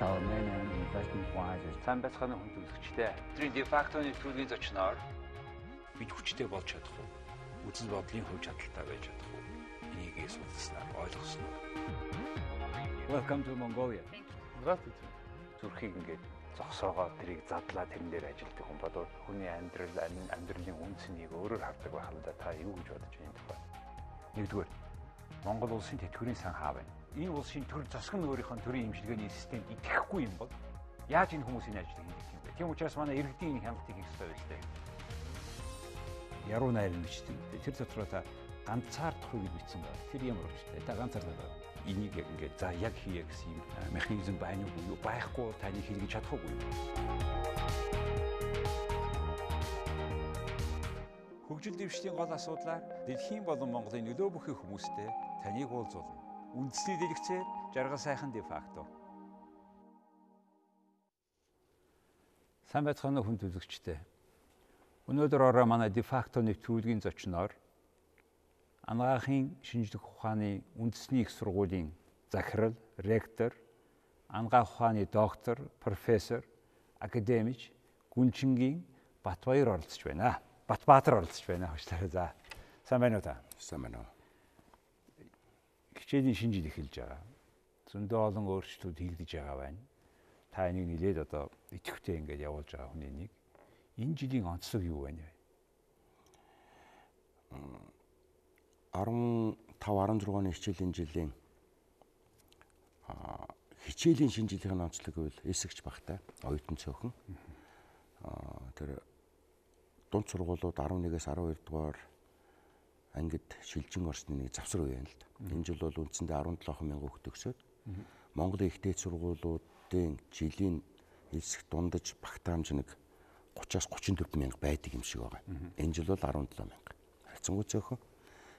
our main investment wise is сайн байцгааны хүн төлөвчтэй. Тэрийн дефактоны төлөвийн зочноор бид хүчтэй болж чадах уу? Үзэл бодлын хувь чадaltaй байж чадах уу? Энийг судалснаар ойлгосноо. welcome to Mongolia. Здравствуйте. Зүрхийг ингээд зогсоогоо тэрийг задлаа тэрэн дээр ажилтдаг хүн бодвол хүний амьдралын үндснийг өөрөөр хардаг байх л да. Та юу гэж бодож байна тухай? Нэгдүгээр Монгол улсын тэтгэврийн сан хаа байна. Энэ улсын төр засаг нь өөрийнхөө төрийн имчилгээний системд итгэхгүй юм бол яаж энэ хүмүүсийн ажлыг хийх юм бэ? Тийм учраас манай иргэдийн хяналтыг хийх ёстой байж таа. Яруу найр нь бичдэг. Тэр дотроо та ганцаар тохыг бичсэн байна. Тэр ямар учиртай? Та ганцаар байгаа. Энийг ингээд за яг хийе гэсэн юм механизм байна уу? Байхгүй таны хийлгэж чадахгүй юу? Хөгжил дэвшлийн гол асуудлаар дэлхийн болон Монголын нөлөө бүхий хүмүүстэй таныг уулзуулна. Үндэсний дэлгэцээр жаргал сайхан дефакто. Сайн байцгаана хүн төлөвчтэй. Өнөөдөр ороо манай дефакто нэвтрүүлгийн зочноор Ангаахын шинжлэх ухааны үндэсний их сургуулийн захирал, ректор, Ангаах ухааны доктор, профессор, академич Гүнчингийн Батбаяр оролцож байна. Батбаатар оролцож байна. Хөөчлөө за. Сайн байна уу та? Сайн байна уу. Хичээлийн шинэ жил эхэлж байгаа. Зөндөө олон өөрчлөлтүүд хийгдэж байгаа байна. Та энийг нэлээд одоо идэвхтэй ингээд явуулж байгаа хүний нэг. Энэ жилийн онцлог юу байна вэ? 15-16-ны хичээлийн жилийн хичээлийн шинэ жилийн онцлог бол эсэгч багтай оюутан цөөхөн. Тэр дунд сургуулиуд 11-ээс 12 дугаар ангид шилжин орсны нэг завсар үе юм л да. Энэ жил бол үндсэндээ 17,000 хүүхэд төгсөөд Монголын ихтэй сургуулиудын жилийн эсэх дундаж багтаамж нэг 30-аас 34,000 байдаг юм шиг байгаа. Энэ жил бол 17,000. Харьцангуй цөөхөн.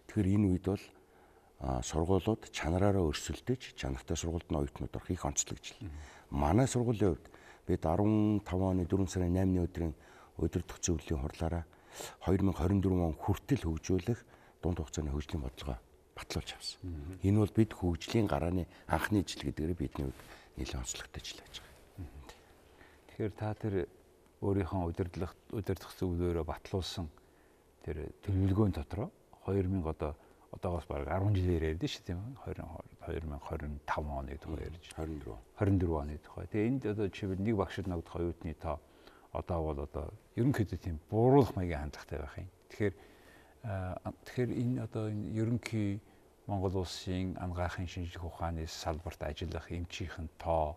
Тэгэхээр энэ үед бол сургуулиуд чанараараа өрсөлдөж, чанартай сургуульд нь оюутнууд орох их онцлогжил. Манай сургуулийн хувьд бид 15 оны 4 сарын 8-ны өдрийн өдөр төгсөвлийн хурлаараа 2024 он хүртэл хөгжүүлэх дунд хугацааны хөгжлийн бодлогоо батлуулж авсан. Энэ бол бид хөгжлийн гарааны анхны жил гэдгээр бидний хувьд нэлээд онцлогтой жил байж байгаа. Тэгэхээр та тэр өөрийнхөө удирдах зөвлөөрөө батлуулсан тэр төлөвлөгөөний дотроо 2000 одоогоос бараг 10 жилээр ярьдэн шүү тийм үү? 2025 оны тухай ярьж 24 оны тухай. Тэгээ энд одоо чивэл нэг багшид нагдах оюутны тоо одоо бол одоо ерөнхийдөө тийм бууруулах маягийн хандлагатай байх юм. Тэгэхээр энэ одоо энэ ерөнхий Монгол улсын Ангаахын шинжлэх ухааны салбарт ажиллах эмчийнхэн тоо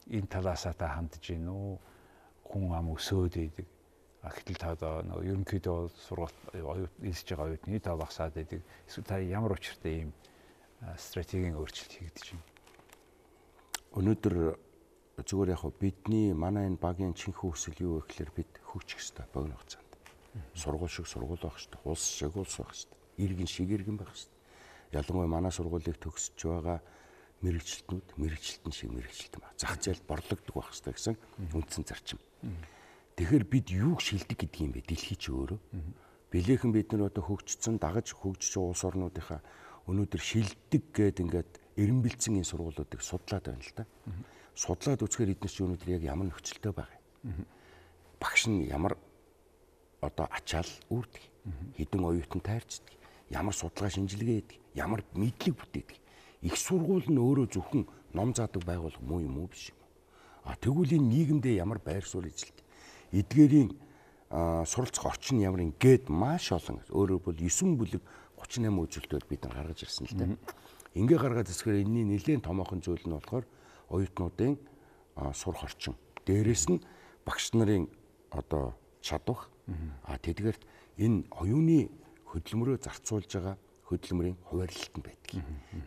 энэ талаасаа та хандж гин үү? Хүн ам өсөөд идэг. Гэтэл та одоо ерөнхийдөө сургалт эсэж байгаа оюутны тоо багасаад идэг. Эсвэл та ямар учиртай ийм стратегийн өөрчлөлт хийгдэж байна? Өнөөдөр зүгээр яг бидний манай энэ багийн чинхүү хүсэл юу вэ гэхээр бид хөгжих ёстой богино хугацаанд. Сургууль шиг сургууль байх ёстой, улс шиг улс байх ёстой, иргэн шиг иргэн байх ёстой. Ялангуяа манай сургуулийг төгсөж байгаа мэрэгчлэтнүүд мэрэгчлэлтэн шиг мэрэгчлэлтэн байна. Зах зээл борлогддог байх ёстой гэсэн үндсэн зарчим. Тэгэхээр бид юуг шилдэг гэдэг юм бэ? Дэлхий ч өөрөө. Билээхэн бид нар одоо хөгжсөн, дагаж хөгжиж байгаа улс орнуудынхаа өнөөдөр шилдэг гээд ингээд эренбэлцэн энэ сургуулиудыг судлаад байна л да. Судлаад үзэхээр эднес ч өнөөдөр яг ямар нөхцөлтэй байгаа юм. Багш нь ямар одоо ачаал үүрдэг, хэдэн оюутан тайрчдаг, ямар судалгаа шинжилгээ хийдэг, ямар мэдлэг бүтээдэг. Их сургууль нь өөрөө зөвхөн ном заадаг байгууллага муу юм уу биш юм. Тэгвэл энэ нийгэмдээ ямар байр суурь эзэлдэг. Эдгээрийн суралцах орчин ямар ингээд маш олон өөрөөр бол 9 бүлэг 38 үзүүлэлтүүд бид нар гаргаж ирсэн л дээ. Ингээ гаргаад ирсээр энэний нэлээд томоохон зүйл нь болохоор оюутнуудын сурах орчин. Дээрээс нь багш нарын одоо чадвах тэдгээрт энэ оюуны хөдөлмөрөө зарцуулж байгаа хөдөлмөрийн хуваарлалт нь байдаг.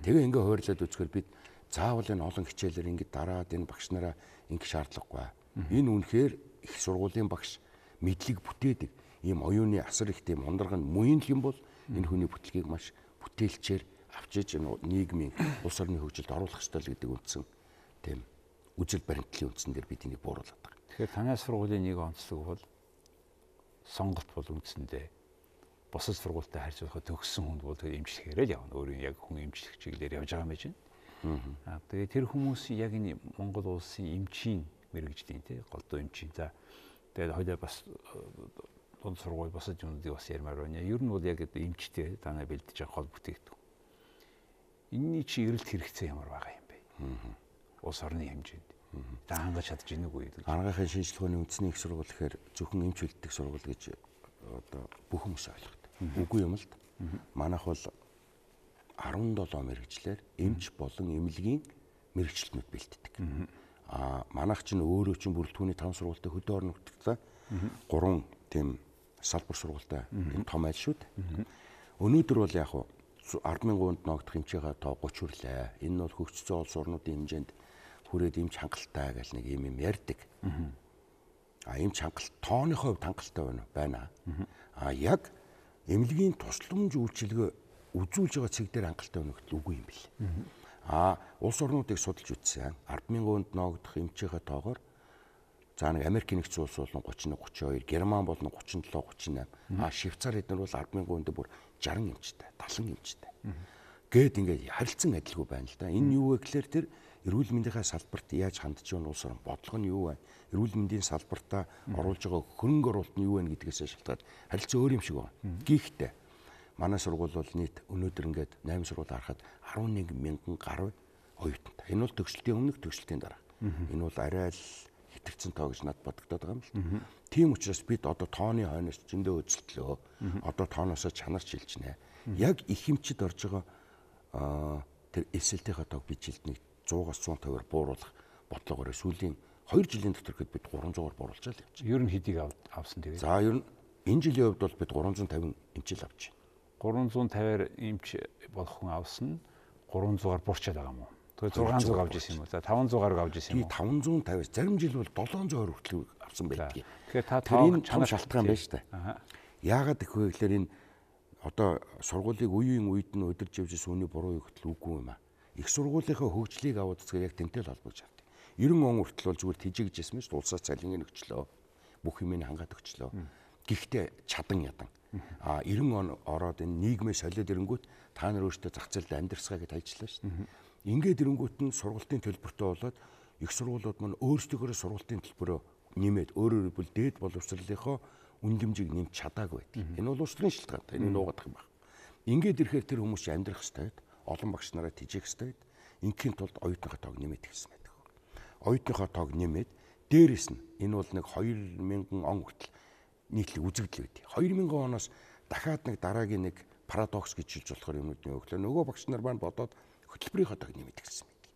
Тэгээ ингээ хуваарлаад үзэхээр бид заавал энэ олон хичээлээр ингээ дараад энэ багш нараа ингээ шаардлагагүй. Энэ үнэхээр их сургуулийн багш мэдлэг бүтээдэг. Ийм оюуны асар их тийм ундраг нь муйн юм бол энэ хүний бүтлгийг маш бүтээлчээр авчиж нийгмийн улс орны хөгжилд оруулах ёстой л гэдэг үндсэн тийм үжил баримтлалын үндсэн дээр бид энийг бууруулад байгаа. Тэгэхээр танай сургуулийн нэг онцлог бол сонголт бол үндсэндээ бусад сургуультай харьцуулахад төгссөн хүнд бол эмчлэхээрээ л явна. Өөрийн яг хүн эмчлэх чиглэлээр явж байгаа юм байна. Тэгээ тэр хүмүүс яг энэ Монгол улсын эмчийн мэрэгжлийн тий голдуу эмчийн за тэгээд хоёлаа бас дунд сургууль босож юмдыг бас ярмаар байна. Ер нь бол яг эмчтэй танаа бэлдэж байгаа хол бүтээгдэхүүн. Энийний чи эрэлт хэрэгцээ ямар байгаа юм бэ? Улс орны хэмжээнд. Та хангаж чадж гинэ үгүй гэдэг. Аргахын шинжилгээний үндэсний их сургууль гэхээр зөвхөн эмч бэлддэг сургууль гэж одоо бүх хүмүүс ойлгодог. Үгүй юм л да. Манайх бол 17 мэрэгчлэр эмч болон эмнэлгийн мэрэгчлэнүүд бэлддэг. Манайх чинь өөрөө чинь бүрэлдэхүүний 5 сургуультай хөдөө орон нутагтаа 3 тийм салбар сургуультай том айл шүү дээ. Өнөөдөр бол яг 10,000-д ногдох эмчийнхаа тоо 30 хүрлээ. Энэ нь бол хөгжсөн улс орнуудын хэмжээнд хүрээд эмч хангалттай гэж нэг юм ярьдаг. Эмч хангалт тооны хувьд хангалттай байна. Яг эмнэлгийн тусламж үйлчилгээ үзүүлж байгаа цэг дээр хангалттай байна гэхэл үгүй юм бэл. Улс орнуудыг судалж үзсэн. 10,000-д ногдох эмчийнхаа тоогоор за нэг Америк нэгдсэн улс бол 31 32, Герман бол 37 38. Швейцар эднэр бол 10,000-д бүр 60 эмчтэй, 70 эмчтэй. Гээд ингээд харилцан адилгүй байна л да. Энэ юу вэ гэхээр тэр эрүүл мэндийн салбарт яаж хандж байгаа нь улс орн бодлого нь юу вэ? Эрүүл мэндийн салбартаа оруулж байгаа хөрөнгө оруулалт нь юу вэ гэдгээс шалтгаад харилцаа өөр юм шиг байна. Гэхдээ манай сургууль бол нийт өнөөдөр ингээд 8 сургууль харахад 11,000 гаруй оюутантай. Энэ бол төгсөлтийн өмнөх төгсөлтийн дараа. Энэ бол арай л хэтэрсэн тоо гэж над бодогдоод байгаа юм л. Тийм учраас бид одоо тооны хойноос зөндөө үзэлтлөө. Одоо тооноос чанарч хэлж нэ. Яг их хэмчид орж байгаа тэр эсэлтийнхаа тоог бид жилдний 100-аас 150-аар бууруулах бодлогоор сүүлийн 2 жилийн дотор гээд бид 300-аар бууруулж байгаа юм чинь. Ер нь хэдийг авсан тэгээ. За ер нь энэ жилийн хувьд бол бид 350 эмчил авч байна. 350-аар эмч болох хүн авсан 300-аар буурчаад байгаа юм уу? Тэгээ 600 авч ирсэн юм уу? За 500-аар авч ирсэн юм уу? 550 зарим жил бол 720 хүртэл авсан байдаг. Тэгэхээр та энэ чанар шалтгаан байна шүү дээ. Яагаад гэвэл гэхээр энэ одоо сургуулийг үеийн үед нь удирж явж сүүний буруу өгтөл үгүй юм аа. Их сургуулийнхаа хөгжлийг аваад үзэхээр яг тэнтэй л холбож авдаг. 90 он хүртэл бол зүгээр тижигжсэн мэт улсаас цалингийн өгчлөө. Бүх юмыг хангаад өгчлөө. Гэхдээ чадан ядан. 90 он ороод энэ нийгмээ солиод ирэнгүүт та нар өөрсдөө зах зээлд амьдрсгаа гэж ажиллаа шүү дээ. Ингээд ирэнгүүт нь сургалтын төлбөртэй болоод их сургуулиуд маань өөрсдийнхөө сургалтын төлбөрөө нэмээд өөрөөр хэлбэл дээд боловсролынхоо үндэмжийг нэмж чадаагүй байдаг. Энэ бол улс төрийн шалтгаан. Энэ нуугдах юм байна. Ингээд ирэхээр тэр хүмүүс амьдрах ёстой. Олон багш нараа тижих ёстой. Ингийн тулд оюутныхаа тоог нэмээд гэсэн байдаг. Оюутныхаа тоог нэмээд дээрэс нь энэ бол нэг 2000 он хүртэл нийтлэг үзэгдэл байдаг. 2000 оноос дахиад нэг дараагийн нэг парадокс гэж хэлж болохоор юмнуудын өглөө нөгөө багш нар маань бодоод хөтөлбөрийнхаа тоог нэмээд гэсэн байдаг.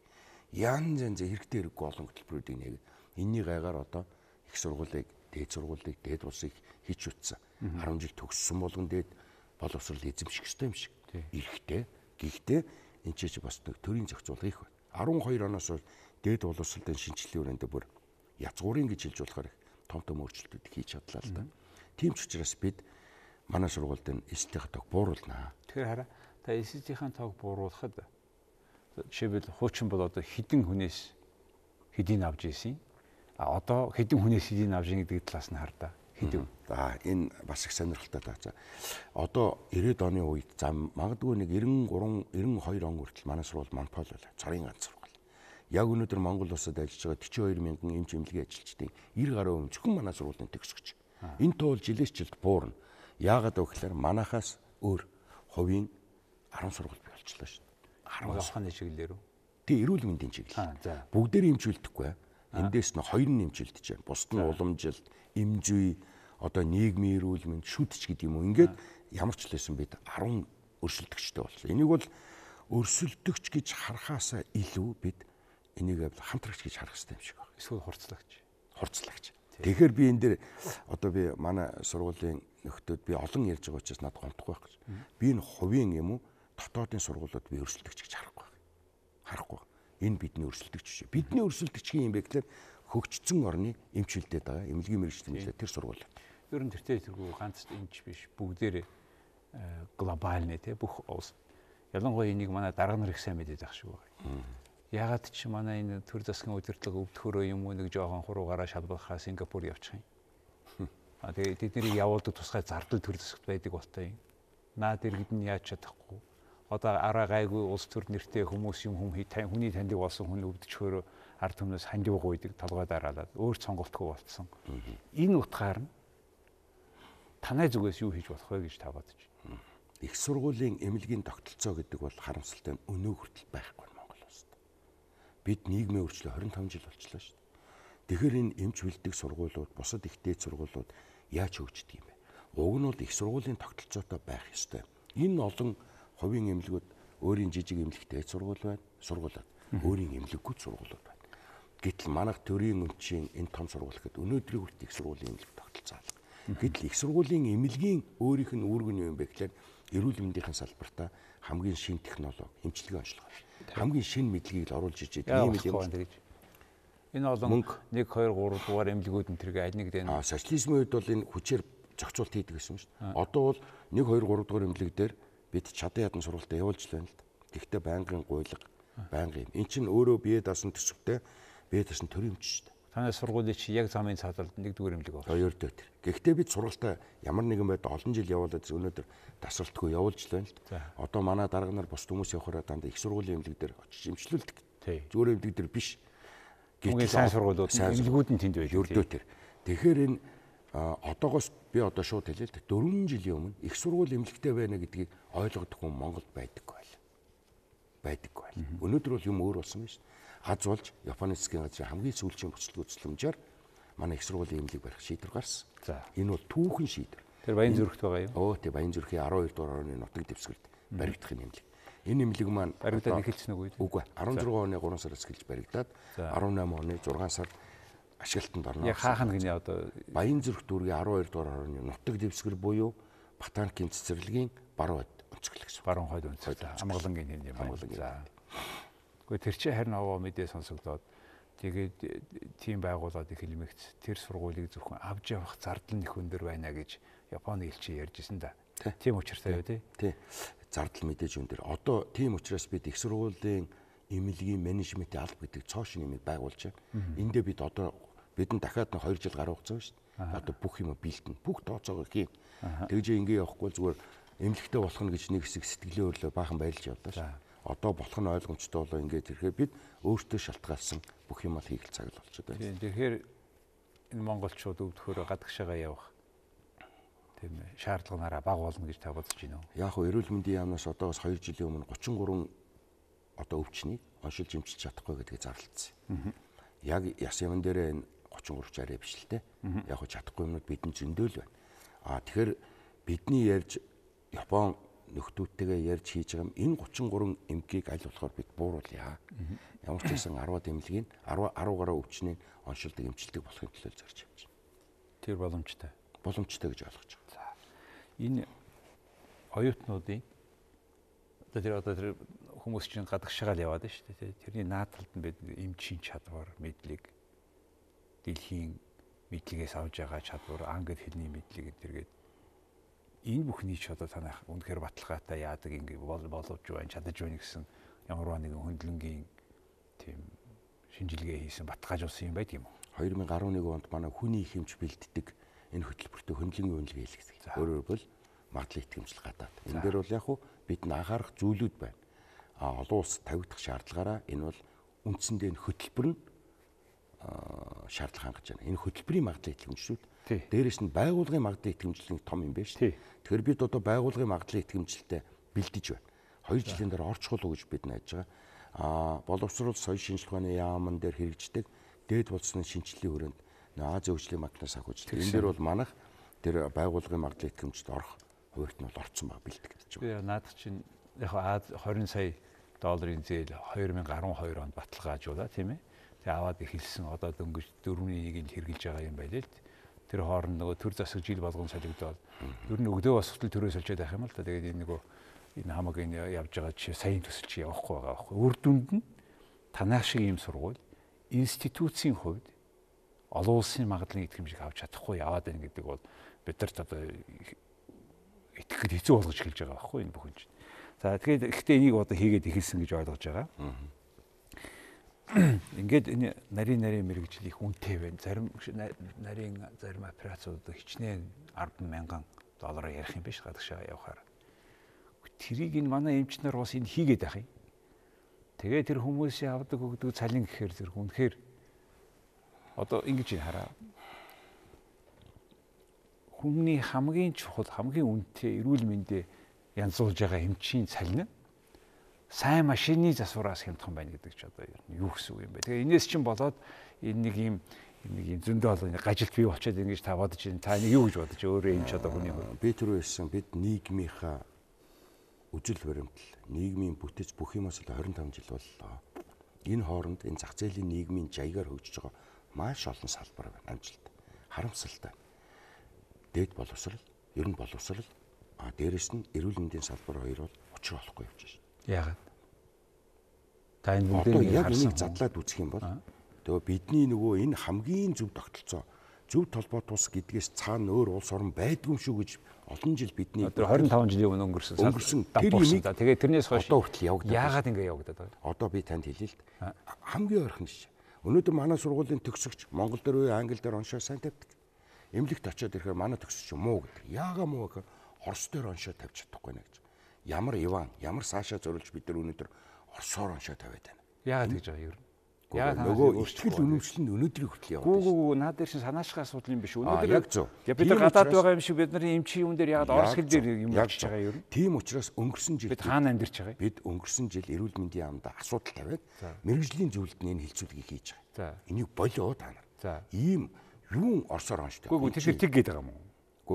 Янз янз хэрэгтэй хэрэггүй олон хөтөлбөрүүдийг нэгээд энэний гайгаар одоо их сургуулийг, дээд сургуулийг, дээд улсыг хийж утсан. 10 жил төгссөн болгон дээд боловсрол эзэмших ёстой юм шиг. Эрэхтэй. Гэхдээ энэ ч бас нэг төрийн зохицуулга их байна. 12 оноос дээд боловсролын шинжилгээ өрөөндөө бүр язгуурын гэж хэлж болохоор том том өөрчлөлтүүд хийж чадлаа л да. Тийм ч учраас бид манай сургуульд энэ эсэлтийн тоог бууруулнаа. Тэгэхээр хараа та эсэлтийн тоог бууруулахад жишээлбэл хуучин бол одоо хэдэн хүнээс хэдийг авч ийсэн. Одоо хэдэн хүнээс хэдийг авж ийн гэдэг талаас нь хардаа. Хэдэн. За энэ бас их сонирхолтой таа. Одоо 90-ад оны үед за магадгүй нэг 93 92 он хүртэл манай сургууль монопол байлаа. Цорын ганц сургууль. Яг өнөөдөр Монгол улсад ажиллаж байгаа 42 мянган эмч эмнэлгийн ажилчдын 90 гаруй хүн зөвхөн манай сургуулийн төгсгч. Энэ туул жилээс жилд буурна. Яагаад вэ гэхээр манайхаас өөр хувийн 10 сургууль бий болчихлоо шүү дээ. 10 ухааны чиглэлээр үү? Тэг эрүүл мэндийн чиглэл. Бүгдээр эмчилдэггүй. Эндээс нь хоёр нь эмчилдэж байна. Бусд нь уламжилт, эмзүй, одоо нийгмийн эрүүл мэнд, шүтч гэдэг юм уу. Ингээд ямар ч лсэн бид 10 өрсөлдөгчтэй болсон. Энийг бол өрсөлдөгч гэж харахаасаа илүү бид энийг хамтрагч гэж харах хэрэгтэй юм шиг байна. Эсвэл хурцлагч. Хурцлагч. Тэгэхээр би энэ дээр одоо би манай сургуулийн нөхдөөд би олон ярьж байгаа учраас надад гомдохгүй байх гэж. Би энэ хувийн юм уу дотоодын сургуулиуд би өрсөлдөгч гэж харахгүй. Харахгүй. Энэ бидний өрсөлдөгч шүү. Бидний өрсөлдөгчийн юм бэ гэхээр хөгжсөн орны эмчилдэд байгаа, эмнэлгийн мэргэжлийн тэр сургууль. Ер нь тэргүй ганц эмч биш, бүгдээрээ глобальны тий бүх улс. Ялангуяа энийг манай дарга нар их сайн мэдээд байх шиг байна. Ягаад ч манай энэ төр засгийн удирдлага өвдөхөрөө юм уу нэг жоохон хуруугаараа шалбархаа Сингапур явчих юм. Тэгээд тэднийг явуулдаг тусгай зардал төр засагт байдаг болтой юм. Наад иргэд нь яаж чадахгүй. одоо араа гайгүй улс төр нэртэй хүмүүс юм хүний таньдаг болсон хүн өвдчихөөрөө ард түмнээс хандивга үйдэг толгой дараалаад өөр сонголтгүй болцсон. Энэ утгаар нь танай зүгээс юу хийж болох вэ гэж та бодож байна? Их сургуулийн эмнэлгийн тогтолцоо гэдэг бол харамсалтай нь өнөө хүртэл байхгүй Монгол улсад. Бид нийгмийн өөрчлөлт 25 жил болчихлоо шүү дээ. Тэгэхээр энэ эмч бэлдэг сургуулиуд, бусад их дээд сургуулиуд яаж хөгждөг юм бэ? Уг нь бол их сургуулийн тогтолцоотой байх ёстой. Энэ олон хувийн эмнэлгүүд өөрийн жижиг эмнэлэгтэй сургууль байна, сургуулиуд, өөрийн эмнэлэггүй сургуулиуд байна. Гэтэл манайх төрийн өмчийн энэ том сургууль гэхэд өнөөдрийн хүртэл их сургуулийн эмнэлэг тогтолцоо алга. Гэтэл их сургуулийн эмнэлгийн өөрийнх нь үүрэг нь юу юм бэ гэхээр эрүүл мэндийн салбартаа хамгийн шинэ технологи, эмчилгээ онцлогоо. Хамгийн шинэ мэдлэгийг л оруулж ижиж ийм юм. Энэ олон 1 2 3 дугаар эмнэлгүүд энэ тэрэг аль нэг дээр социализмын үед бол энэ хүчээр зохицуулт хийдэг гэсэн юм шүү дээ. Одоо бол 1 2 3 дугаар эмнэлэг дээр бид чадан ядан сургалтад явуулж байна л да. Гэхдээ байнгын гуйлга, байнгын юм. Эн чинь өөрөө бие даасан төсөвтэй бие даасан төрийн эмч шүү дээ. Танай сургуулийн чи яг замын цаадалд 1 дугаар эмнэлэг байна. Хоёр дээр. Гэхдээ бид сургалтаа ямар нэгэн байдлаар олон жил явуулаад өнөөдөр тасралтгүй явуулж байна л да. Одоо манай дарга нар бус хүмүүс явахаараа дандаа их сургуулийн эмнэлэг дээр очиж эмчлүүлдэг. Зүгээр эмнэлэг дээр биш. Хамгийн сайн сургуулиуд эмнэлгүүд нь тэнд байдаг. Ердөө тэр. Тэгэхээр энэ одоогоос би одоо шууд хэлээ л 4 жилийн өмнө их сургууль эмнэлэгтэй байна гэдгийг ойлгодог хүн Монголд байдаггүй байл. Өнөөдөр бол юм өөр болсон байна шүү дээ. Аз болж Японы засгийн газрын хамгийн сүүлчийн бүцэлгүй төслөмжөөр манай их сургуулийн эмнэлэг барих шийдвэр гарсан. Энэ бол түүхэн шийдвэр. Тэр Баян зүрхт байгаа юу? Тий, Баян зүрхийн 12 дугаар орны нутаг дэвсгэрт баригдах эмнэлэг. Энэ эмнэлэг маань баригдаад эхэлсэн үгүй. Үгүй. 16 оны 3 сараас эхэлж баригдаад 18 оны 6 сард ашиглалтанд орно. Яг хаах нь гинэ одоо Баян зүрх дүүргийн 12 дугаар орны нутаг дэвсгэр буюу Батанкийн цэцэрлэгийн баруун хойд өнцгөл гэсэн. Баруун хойд өнцгөл. Амгалангийн тэнд юм байна. За. Гэхдээ тэр чинь харин аваа мэдээ сонсогдоод тэгээд тийм байгууллагад их хэлмэгц тэр сургуулийг зөвхөн авч явах зардал нь их өндөр байна гэж Японы элчин ярьжсэн да. Тийм учиртай юу тий? Тий. Зардал мэдээж өндөр. Одоо тийм учраас бид их сургуулийн эмнэлгийн менежментийн алба гэдэг цоошин нэмийг байгуулж байна. Эндээ бид одоо бидэнд дахиад 2 жил гарах хугацаа шүү дээ. Одоо бүх юм бэлтэн. Бүх тооцоогоо хийн. Тэгж ингэ явахгүй зүгээр эмнэлэгтэй болох нь гэж нэг хэсэг сэтгэлээ өрлөө баахан баярлж явдаа шүү. Одоо болох нь ойлгомжтой болоо ингээд ирэхээр бид өөртөө шалтгаалсан бүх юм ал хийх цаг л болчиход байна. Тэгэхээр энэ монголчууд өвдөхөөрөө гадагшаага явах тийм шаардлагаараа бага болно гэж та бодож байна уу? Яг хөө эрүүл мэндийн яамнаас одоос 2 жилийн өмнө 33 одоо өвчнийг оншилж эмчилж чадахгүй гэдгийг зарлалцсан. Яг яс яман дээрээ энэ 33 арай биш л те. Яг хөө чадахгүй юмнууд бидний зөндөөл байна. Тэгэхээр бидний ярьж Япон нөхдүүдтэйгээ ярьж хийж байгаа энэ 33 эмгийг аль болохоор бид бууруулъя. Ямар ч байсан 10-аад эмнэлгийн 10 гаруй өвчнийг оншилдог эмчилдэг болохын төлөө зорж явж байна. Тэр боломжтой. Боломжтой гэж ойлгож байгаа. За. Энэ оюутнуудын одоо тэр хүмүүс чинь гадагшаагаал яваад шүү дээ. Тэрний наадталд нь бид эмчийн чадвар, мэдлэг, дэлхийн мэдлэгээс авж байгаа чадвар, англи хэлний мэдлэг гэдэргээд энэ бүхний ч одоо танах үнэхээр баталгаатай яадаг ингэ болж байна, чадаж байна гэсэн ямарваа нэгэн хөндлөнгийн тийм шинжилгээ хийсэн баталгаажуулсан юм байдаг юм уу? 2011 онд манай хүний хэмж бэлддэг энэ хөтөлбөртөө хөндлөнгийн үнэлгээ хийлгэсэн. Өөрөөр бол магадлал итгэмжлэл гадаад. Энэ дээр бол яг хуу бид анхаарах зүйлүүд байна. Олон улс тавигдах шаардлагаараа энэ бол үндсэндээ энэ хөтөлбөр нь шаардлага хангаж байна. Энэ хөтөлбөрийн магадлал итгэмжлэлүүд дээрээс нь байгууллагын магадлал итгэмжлэлийн том юм байна шүү дээ. Тэгэхээр бид одоо байгууллагын магадлал итгэмжлэлтэй бэлдэж байна. 2 жилийн дараа орчхол уу гэж бид найдаж байгаа. Боловсрол соёл шинжилгээ ухааны яамн дээр хэрэгждэг дээд болцны шинжилгээний хүрээнд Азийн хөгжлийн банкнаас санхүүжилт. Энэ дээр бол манайх тэр байгууллагын магадлал итгэмжлэлд орох хувьд нь бол орцсон баг бэлдэг гэж байна. Би наад чинь яг 20 сая долларын зээл 2012 онд баталгаажуулаа тийм ээ. Тэгээ аваад эхэлсэн одоо дөнгөж 4.1-ийг хэрэгжилж байгаа юм байл л. Тэр хооронд нөгөө төр засаг жил болгон солигдоод ер нь өгдөө босготол төрөө солиод байх юм л та. Тэгээд энэ нөгөө энэ хамаг энэ явж байгаа чи сайн төсөл чи явахгүй байгаа байхгүй. Үр дүнд нь танах шиг юм сургууль институцийн хувьд олон улсын магадлалын итгэмжийг авч чадахгүй яваад байна гэдэг бол бидэрт одоо итгэхэд хэцүү болгож эхэлж байгаа байхгүй энэ бүхэн чинь. За тэгээд ихтэй энийг одоо хийгээд эхэлсэн гэж ойлгож байгаа. Ингээд энэ нарийн мэрэгжил их үнэтэй байна. Зарим нарийн операцууд хичнээн $10,000 ярих юм биш гадагшаа явахаар. Тэрийг энэ манай эмч нар бас энэ хийгээд байх юм. Тэгээ тэр хүмүүсийн авдаг өгдөг цалин гэхээр тэр үнэхээр одоо ингэж хараа. Хүмүүний хамгийн чухал, хамгийн үнэтэй эрүүл мэндэ янзуулж байгаа эмчийн цалин нь сайн машины засвараас хямдхан байна гэдэг ч одоо юу гэсэн үг юм бэ. Тэгээ энэс чинь болоод энэ нэг юм зөндөө бол гажилт бий болчиход ингэж та бодож байна. Та нэг юу гэж бодож өөрөө эмч одоо хүний би түрүү хэлсэн бид нийгмийнхаа үжил баримтал нийгмийн бүтэц бүх юмас л 25 жил боллоо. Энэ хооронд энэ зах зээлийн нийгмийн жаягаар хөгжиж байгаа маш олон салбар байна амжилт. Харамсалтай. Дээд боловсрал, ер нь боловсрал, дээрэс нь эрүүл мэндийн салбар хоёр бол учир болохгүй явж байна. Яагаад? Та энэ бүгдийг яг энийг задлаад үзэх юм бол тэгээ бидний нөгөө энэ хамгийн зөв тогтолцоо зөв толгой тус гэдгээс цаана өөр улс орн байдгүй шүү гэж олон жил бидний 25 жилийн өмнө өнгөрсөн тэр юмыг тэгээ тэрнээс хойш одоо хүртэл явагдаад яагаад ингэ явагдаад байгаа? Одоо би танд хэлээ л хамгийн ойрхон шээ. Өнөөдөр манай сургуулийн төгсөгч Монгол дээр үе англи дээр оншоо сайн тавьдаг. Эмнэлэгт очиод ирэхээр манай төгсөгч муу гэдэг. Яагаад муу гэхээр Орос дээр оншоо тавьж чадахгүй нэ гэж. Ямар Иван, ямар Саша зориулж бид нар өнөөдөр Оросоор оншоо тавиад байна. Яагаад гэж байгаа юм? Яагаад нөгөө ихтгэл үнэмшил нь өнөөдрийн хүртэл яваад байна. Гүү наад дээр шин санаачхай асуудал юм биш. Өнөөдөр яг зөв. Бид нар гадаад байгаа юм шиг бидний эмчийн юм дээр яагаад орос хэл дээр юм ярьж байгаа юм? Тийм учраас өнгөрсөн жил бид хаана амьдарч байгаа юм? Бид өнгөрсөн жил эрүүл мэндийн яамд асуудал тавиад мэрэгжлийн зөвлөлд энэ хилцүүлгийг хийж байгаа. Энийг болио та нар. Ийм юун Оросоор онштой. Гүү тэр тэг гээд байгаа юм уу?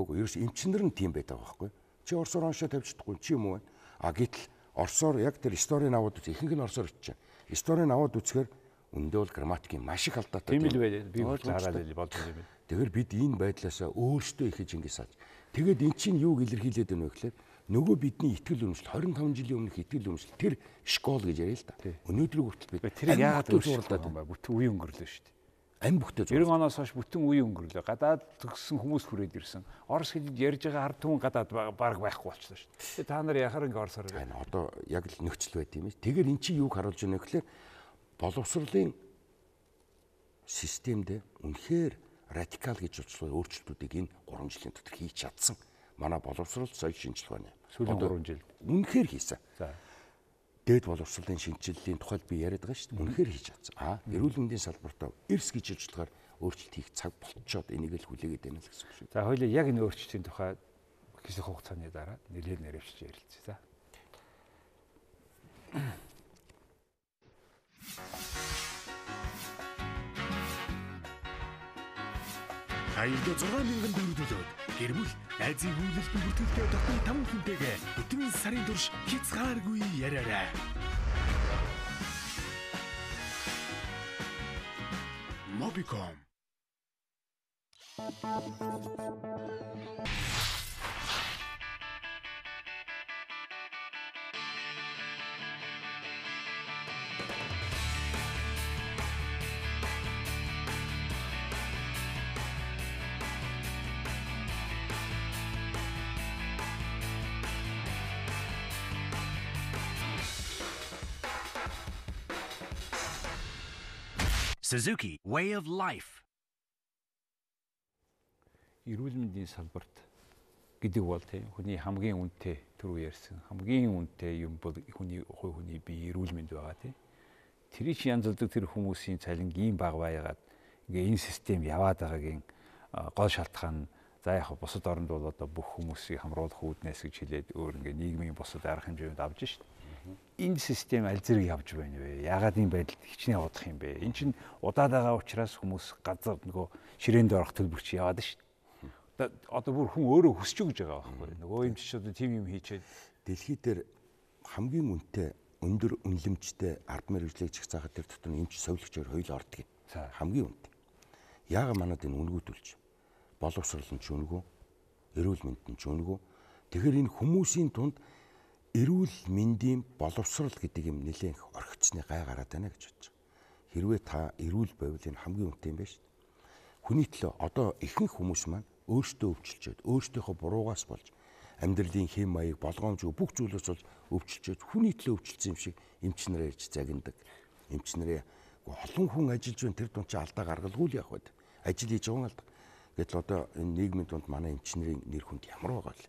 Гүү ерөөс эмчнэр нь тийм байдаг байхгүй. Чи Оросоор оншоо тавьж чадахгүй чи юм уу? Гэтэл Оросоор яг тэр историйн аваад үз ихэнх нь Оросоор бичсэн. Историйн аваад үзэхээр үндэ бол грамматикийн маш их алдаатай. Тийм л байлаа. Би хараад болж байгаа юм. Тэгэхээр бид энэ байдлаасаа өөрсдөө ихэж ингэж саж. Тэгээд эн чинь юуг илэрхийлээд байна вэ гэхээр нөгөө бидний итгэл үнэмшил 25 жилийн өмнөх итгэл үнэмшил тэр школ гэж яриа л да. Өнөөдрийг хүртэл бид тэр яагаад өөрчлөлтөд юм бэ? Бүтэн үе өнгөрлөө шүү дээ. Ам бүхтэй 90 оноос хойш бүтэн үе өнгөрлөө. Гадаад төгссөн хүмүүс хүрээд ирсэн. Орос хэлд ярьж байгаа ард түмэн гадаад баг байхгүй болчихлоо шүү дээ. Та нар яхаар ингэ орсоор байна. Одоо яг л нөхцөл байт юм. Тэгэхээр эн чинь юуг харуулж байна гэхээр боловсролын системд үнэхээр радикал гэж үзсэн өөрчлөлтүүдийг энэ 3 жилийн дотор хийж чадсан. Манай боловсрол соёл шинжилгээ байна. Сүүлийн 3 жил үнэхээр хийсэн. За. Дээд боловсролын шинжилгээний тухайд би яриад байгаа шүү дээ. Үнэхээр хийж чадсан. Эрүүл мэндийн салбартаа эрс гэж хэлж утгаар өөрчлөлт хийх цаг болчиход энийг л хүлээгээд байна л гэсэн үг шүү. За хоёул яг энэ өөрчлөлтийн тухай хэсэг хугацааны дараа нэлээд нэрэвчж ярилцъя. За. Аянд 6,000 төгрөг гэр бүл найзын хүлээлтийн бүртгэлтэй дотны 5 хүнтэйгээ бүтэн сарын турш хязгааргүй яриарай. Mobicom. Suzuki Way of Life. Эрүүл мэндийн салбарт гэдэг бол тийм хүний хамгийн үнэтэй түрүү ярьсан хамгийн үнэтэй юм бол хүний хувь хүний бие эрүүл мэнд байгаа тийм. Тэрийг янзлдаг тэр хүмүүсийн цалин ийм бага байгаад ингээ энэ систем яваад байгаагийн гол шалтгаан за яг бусад оронд бол одоо бүх хүмүүсийг хамруулах үүднээс гэж хэлээд өөр ингээ нийгмийн бусад арга хэмжээнд авж шít. Энэ систем аль зэрэг явж байна вэ? Яагаад ийм байдалд хичнээн удах юм бэ? Эн чинь удаад байгаа учраас хүмүүс газар нөгөө ширээнд орох төлбөрч яваад шít. Одоо бүр хүн өөрөө хүсч өгж байгаа байхгүй. Нөгөө юм чи одоо тийм юм хийчээд дэлхий дээр хамгийн үнэтэй өндөр үнэлэмжтэй ард мэргэжлийг чих цаахад тэр дотор эмч совилгчээр хоёул ордог юм. Хамгийн үнэтэй. Яагаад манад энэ үнгүүдүүлж? Боловсрол нь ч үнэгүй, эрүүл мэнд нь ч үнэгүй. Тэгэхээр энэ хүмүүсийн тунд эрүүл мэндийн боловсрол гэдэг юм нэлээд орхицсны гай гараад байна гэж бодож байгаа. Хэрвээ та эрүүл байвал энэ хамгийн үнэтэй юм байна шүү дээ. Хүний төлөө одоо ихэнх хүмүүс маань өөртөө өвчлчихэд, өөртөөхөө буруугаас болж амьдралын хэм маяг болгоомжгүй бүх зүйлээс болж өвчлчихэд хүний төлөө өвчлсөн юм шиг эмч нараа ирж загиндаг. Эмч нараа олон хүн ажиллаж байна тэр дунд чи алдаа гаргалгүй л явах байд. Ажил хийж байгаа алдаг. Гэтэл одоо энэ нийгмийн дунд манай эмч нарын нэр хүнд ямар байгаа вэ?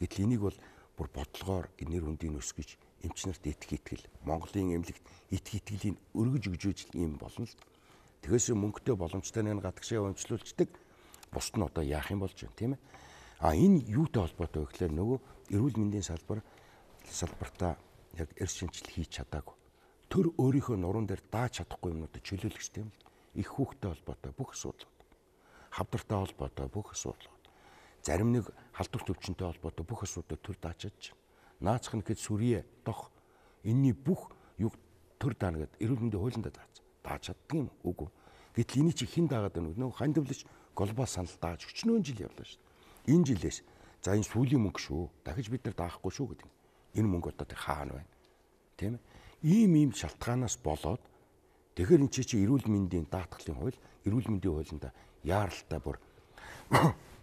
Гэтэл энийг бол бүр бодлогоор нэр хүндийн өс гэж эмч нарт итгэл Монголын эмнэлэгт итгэлийн өргөж өгж ийм болно л. Тэгээс мөнгөтэй боломжтой нэг гадагшаа өмчлүүлждэг. Бусд нь одоо яах юм болж байна тийм ээ. Энэ юутай холбоотой вэ гэхээр нөгөө эрүүл мэндийн салбартаа яг эрс шинжил хийж чадаагүй. Тэр өөрийнхөө нуруунд дээр дааж чадахгүй юмнуудад чөлөөлөх систем их хүүхдэд холбоотой бүх асуудал. Хавдартай холбоотой бүх асуудал. Зарим нэг халдвар төвчөнтэй холбоотой бүх асуудал төр дааж чадж. Наацх нь хэд сүрье дох энэний бүх юг төр даана гэдэг эрүүл мэндийн хуулиндаа дааж чаддаг юм үгүй. Гэтэл эний чи хэн даагаад байна вэ? Нөгөө хань дэвлэж глобал санал дааж 40 жил явлаа шүү дээ. Энэ жилээс за энэ сүүлийн мөнгө шүү. Дахиж бид нар даахгүй шүү гэдэг. Энэ мөнгө одоо хаана байна? Тийм ээ. Ийм шалтгаанаас болоод тэгэхээр энэ чи эрүүл мэндийн даатгалын хууль, эрүүл мэндийн хуулиндаа яаралтай бүр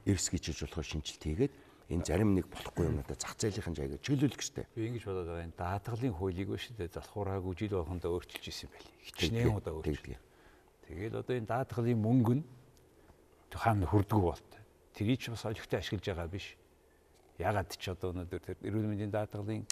эрс гэж болох шинжилт хийгээд энэ зарим нэг болохгүй юмнуудаа зах зээлийн жайгаар чөлөөлөх хэрэгтэй. Би ингэж бодоод байгаа энэ даатгалын хуулийг ба шүү дээ залхуураагүй жил болгондоо өөрчилж исэн юм байли. Хичнээн удаа өөрчилдөг. Тэгээд одоо энэ даатгалын мөнгө нь хаана хүрдэггүй болтой. Тэрийг ч бас олигтой ашиглаж байгаа биш. Ягаад ч одоо өнөөдөр эрүүл мэндийн даатгалын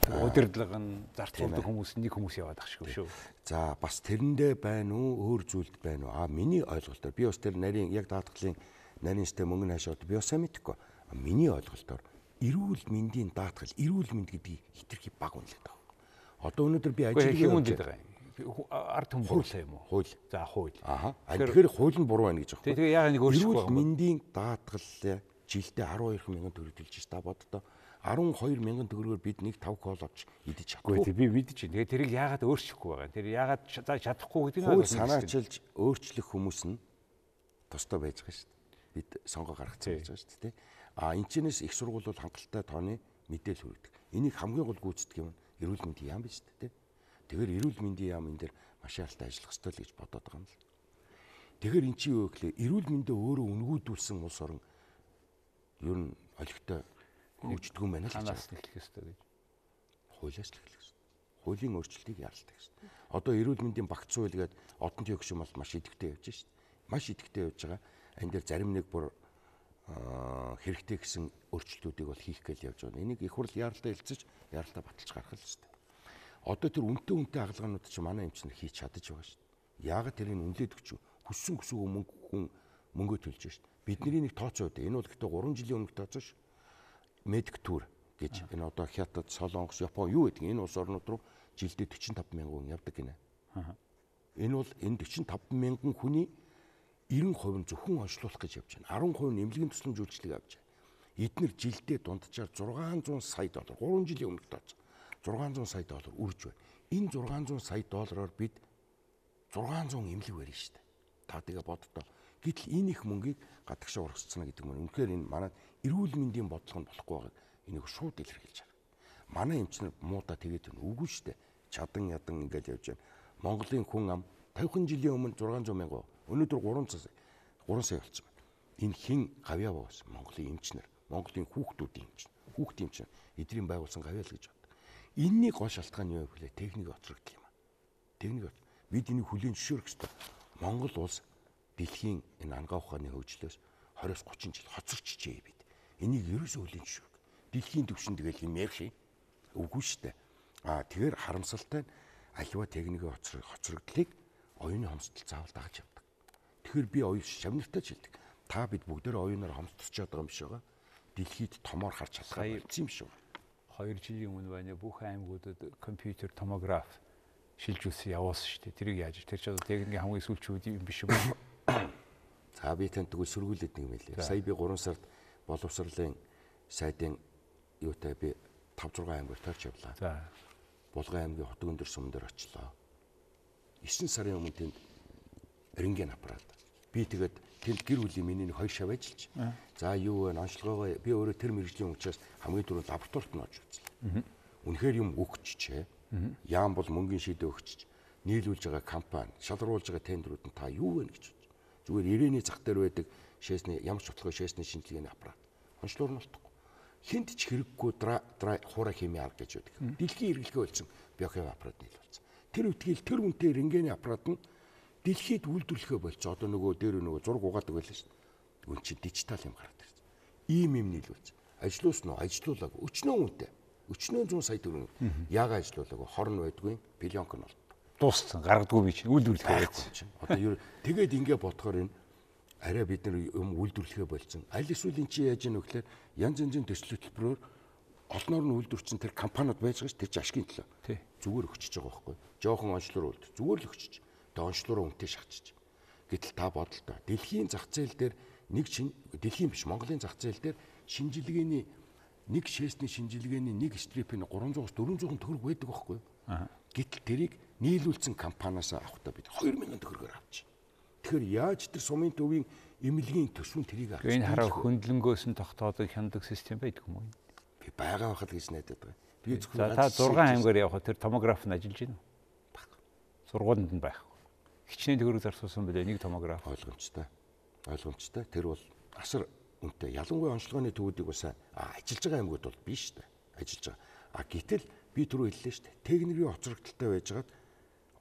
удирдлага нь зарцуулдаг хүмүүс нэг хүмүүс яваад ах шиг шүү. За бас тэрэндээ байна уу, өөр зүйлд байна уу? Миний ойлголтоор би бас тэр нарийн яг даатгалын нарийн систем мөнгө хаашаад би бас сайн мэдэхгүй. Миний ойлголтоор эрүүл мэндийн даатгал, эрүүл мэнд гэдгийг хитрхи баг үнэлээд байгаа. Одоо өнөөдөр би ажиллаж байгаа юм. Ард түмэн буруулаа юм уу? Хууль. За хууль. Тэгэхээр хууль нь буруу байна гэж байгаа. Тэгээ яагаад нэг өөрчлөхгүй байна? Эрүүл мэндийн даатгал жилдээ 12,000 төгрөг төлж та боддоо 12,000 төгрөгөөр бид нэг 5 кол авч идэж чадахгүй. Би мэдэж байна. Тэгээ тэрийг яагаад өөрчлөхгүй байгаа? Тэр яагаад чадахгүй гэдэг нь хууль санаачилж өөрчлөх хүмүүс нь тустай байж байгаа шүү дээ. Бид сонгоо гаргацсан байж байгаа шүү дээ. Энд чинээс их сургууль бол хангалттай тооны мэдээлэл хүргэдэг. Энийг хамгийн гол гүйцэтгэх юм эрүүл мэндийн яам биш үү? Тэгэхээр эрүүл мэндийн яам энэ дэр маш харалтай ажиллах ёстой л гэж бодоод байгаа юм л. Тэгэхээр эн чинь юу гэхээр эрүүл мэндээ өөрөө үнгүүдүүлсэн улс орн ер нь олигтой хөгждөг юм байна л гэж хэлэх ёстой гэж. Хуулиас л хэлэх ёстой. Хуулийн өөрчлөлтийг яаралтай гэсэн. Одоо эрүүл мэндийн багц хууль гэдэг одон төгшин бол маш идэвхтэй явж байна шүү дээ. Маш идэвхтэй явж байгаа. Энэ дээр зарим нэг бүр хэрэгтэй гэсэн өөрчлөлтүүдийг бол хийх гээл явж байна. Энийг их хурл яаралтай хэлцэж, яаралтай баталж гаргах л ёстой. Одоо тэр үнэтэй хагалгаанууд чинь манай эмч нар хийж чадаж байгаа шүү дээ. Яагаад тэрийг үнэлээд өгч хүссэн мөнгөө төлж шүү дээ. Бидний нэг тооцоо үү. Энэ бол гэхдээ 3 жилийн өмнөх тооцоо шүү. Медик тур гэж энэ одоо Хятад, Солонгос, Япон юу гэдэг энэ улс орнууд руу жилдээ 45,000 хүн явдаг гинэ. Энэ бол энэ 45,000 хүний 90% нь зөвхөн онцлуулах гэж явж байна. 10% нь эмнэлгийн туслан үйлчлэг авч байна. Эдгээр жилдээ дунджаар $600 сая 3 жилийн өмнөх тооцоо $600 сая үрж байна. Энэ $600 сая бид 600 эмнэлэг барьж штэ. Та тэгээ боддоо. Гэтэл энэ их мөнгийг гадагшаа ургацсан гэдэг нь үнэхээр энэ манай эрүүл мэндийн бодлого нь болохгүй байгааг энийг шууд илэрхийлж байгаа. Манай эмчнэр муудаа тэгээд үгүй штэ. Чадан ядан ингээд явж байна. Монголын хүн ам 50 жилийн өмнө 600,000, өнөөдөр 3 сая болсон байна. Энэ хин гавьяа баас Монголын эмчнэр, Монголын хүүхдүүдийн эмч, хүүхдийн эмч эдрийн байгуулсан гавьяа л гэж бод. Энэний гол шалтгаан юу вэ гэвэл техник оцрогдол юм аа. Техник бид энийг хүлээн зөвшөөрөх ёстой. Монгол улс дэлхийн энэ ангаа ухааны хөгжлөөс 20-30 жил хоцорчжээ бид. Энийг ерөөсөө хүлээн зөвшөөрөх. Дэлхийн түвшинд тэгэл юм ярих юм. Үгүй шүү дээ. Тэгэхээр харамсалтай нь аливаа техникийн хоцрогдлыг оюуны хомсдол заавал дагаж явдаг. Тэгэхээр би оюун шавнартай ч хэлдэг. Та бид бүгдээ оюунаар хомсдчиход байгаа юм шиг байгаа. Дэлхийд томоор харж чадхаа болсон юм шиг. 2 жилийн өмнө байна бүх аймагуудад компьютер томограф шилжүүлсэн явуулсан шүү дээ. Тэрийг яаж тэр ч одоо техникийн хамгийн сүүлчүүд юм биш юм. За би танд тэгвэл сөргүүлээд нэг юм хэлээ. Сая би 3 сард боловсролын сайдын юутай би 5-6 аймагт таарч явлаа. За. Булган аймгийн Хотог өндөр суман дээр очлоо. 9 сарын өмнө тэнд рентген аппарат. Би тэгээд тэнд гэр бүлийн миний нэг 2 шав ажиллаж. За юу вэ? Онцлогоогоо би өөрөө тэр мэрэгжлийн учраас хамгийн түрүүнд лабораторид нь орж үзлээ. Үнэхээр юм өгччээ. Яам бол мөнгөний шийдэ өгчч. Нийлүүлж байгаа компани, шалгаруулж байгаа тендерүүд нь та юу вэ гэж бодож. Зүгээр ирээний зах дээр байдаг шээсний ямар ч бодлогоо шээсний шинжилгээний аппарат. Онцлоор нь болтохгүй. Хинт ч хэрэггүй хуура хими арга гэж байдаг. Дэлхийн эргэлгээ болсон биохим аппарат нийлүүлсэн. Тэр үтгэл тэр үнэтэй рентгений аппарат нь дэлхийд үйлдвэрлэхээ болцоо. Одоо нөгөө дээр нөгөө зураг угаадаг байлаа шүү дээ. Үн чинь дижитал юм гараад ирсэн. Ийм юм нийлүүлсэн. Ажилуулсан уу? Ажилуулаагүй. Өчнөө үнэтэй. Өчнөө 100 сая төгрөг. Яагаад ажилуулаагүй? Хорн байдгүй, биллионк нь бол. Дууссан, гаргадгүй би чинь үйлдвэрлэхээ байсан. Одоо тэгээд ингэ бодохоор энэ арай бид нар юм үйлдвэрлэхээ болсон. Аль эсвэл эн чинь яаж ийм вэ гэхээр янз янзын төсөл хөтөлбөрөөр олноор нь үйлдвэрчин тэр компаниуд байж байгаа ш тэр чинь ашигын төлөө. Зүгээр өгчөж байгаа байхгүй. Жохон онцлог үлд. Зүгээр л өгчөж. Тэгээ онцлогоо үнэтэй шахчихж. Гэтэл та бодолтой. Дэлхийн зах зээл дээр дэлхийн биш Монголын зах зээл дээр шинжилгээний нэг шээсний шинжилгээний нэг стрипийн 300-аас 400 төгрөг байдаг байхгүй. Гэтэл тэрийг нийлүүлсэн компаниас авахдаа бид 2000 төгрөгөөр авчих. Тэгэхээр яаж тэр сумын төвийн эмнэлгийн төсвөн тэрийг авчих. Энэ хараа хөндлөнгөөс нь тогтоодог хяндаг систем байдаг юм уу? Би байгаа байхад гэж найдаад байгаа. Би зөвхөн та 6 аймгаар явах тэр томограф нь ажиллаж байна уу? Баггүй. Сургуульд нь байхгүй. Хичнээн төгрөг зарцуулсан билээ нэг томограф. Ойлгомжтой. Ойлгомжтой. Тэр бол асар үнэтэй. Ялангуяа онцлогооны төвүүдийг бас ажиллаж байгаа аймагуд бол биш шүү дээ. Ажиллаж байгаа. Гэтэл би түрүү хэллээ шүү дээ. Техникийн хоцрогдолтой байжгаад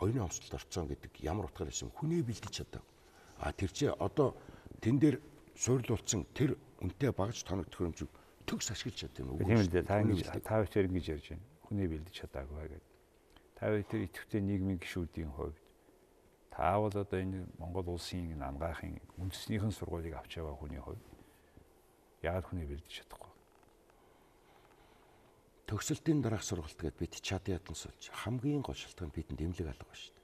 оюуны өмсөлт орцсон гэдэг ямар утгаар байсан хүнээ бэлдэж чадав. Тэр чи одоо тэн дээр суйрлуулсан тэр үнэтэй багаж тоног төхөөрөмж төгс ашиглаж чадсан үгүй. Тийм л дээ. Та хоёр ингэж ярьж байна. Хүнээ бэлдэж чадаагүй гэдэг. Та хоёр тэр идэвхтэй нийгмийн гишүүдийн хувьд та бол одоо энэ Монгол улсын ангаахын үндэснийхэн сургуулийг авч яваа хүний хувьд яагаад хүнээ бэлдэж чадахгүй? Төгсөлтийн дараах сургалт гэдээ бид чад ядан суулж хамгийн гол шалтгаан бидэнд эмнэлэг алга ба шүү дээ.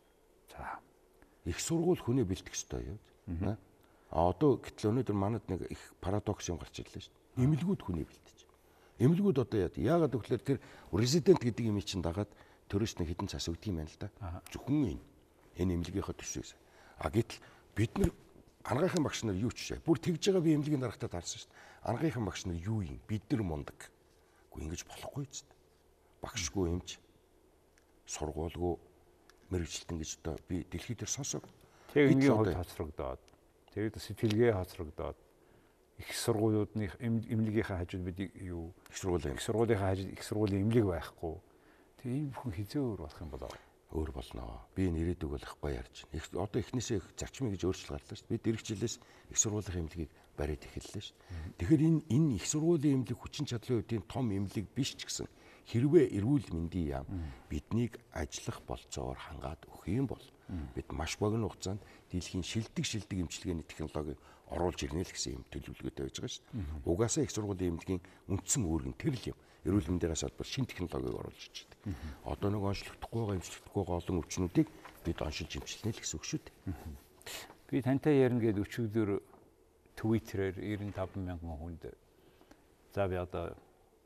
За. Их сургууль хүнээ бэлдэх ёстой юу? Одоо гэтэл өнөөдөр манад нэг их парадокс юм гарч ирлээ шүү дээ. Эмнэлгүүд хүнээ бэлдэж. Эмнэлгүүд одоо яагаад гэвэл тэр резидент гэдэг юм чинь дагаад төрөөс нэг хэдэн цас өгдөг юм байна л да. Зөвхөн энэ эмнэлгийнхаа төсвөөс. Гэтэл бид нар ангаахын багш нар юу ч вэ? Бүр тэгж байгаа би эмнэлгийн дарагтад харсан шүү дээ. Ангаахын багш нар юу юм? Бид нар мундаг. Ингэж болохгүй ч дээ. Багшгүй юмч сургуулгүй мэрэгчлэн гэж одоо би дэлхий дээр сонсог. Техникийн хувьд хоцрогдоод, тэгээд сэтгэлгээ хоцрогдоод их сургуулиудын эмнэлгийнхаа хажууд бид юу их сургуулийнхаа хажууд их сургуулийн эмнэлэг байхгүй. Тэгээ ийм бүхэн хизээ өөр болох юм болоо. Өөр болно. Би нэрээдэг болохгүй ярьж байна. Одоо эхнээсээ их зарчмыг гэж өөрчлөлт гарлаа шүү дээ. Бид эх жилээс их сургуулийн эмнэлгийг бариад эхэллээ шүү дээ. Тэгэхээр энэ их сургуулийн эмнэлэг хүчин чадлын үүдийн том эмнэлэг биш ч гэсэн хэрвээ эрүүл мэндийн яам биднийг ажиллах болцоогоор хангаад өгөх юм бол бид маш богино хугацаанд дэлхийн шилдэг эмчилгээний технологиг оруулж ирнэ л гэсэн юм төлөвлөгөөтэй байж байгаа шүү дээ. Угаасаа их сургуулийн эмнэлгийн үндсэн үүрэг нь тэр л юм. Эрүүл мэндээс холбоотой шинэ технологиг оруулж ирж байдаг. Одоо нэг онцлогдохгүй байгаа эмчлэгдэхгүй олон өвчнүүдийг бид оншилж эмчилнэ л гэсэн үг шүү дээ. Би тантай ярина гэдэг өчигдөр Твиттерээр 95,000 хүнд за би одоо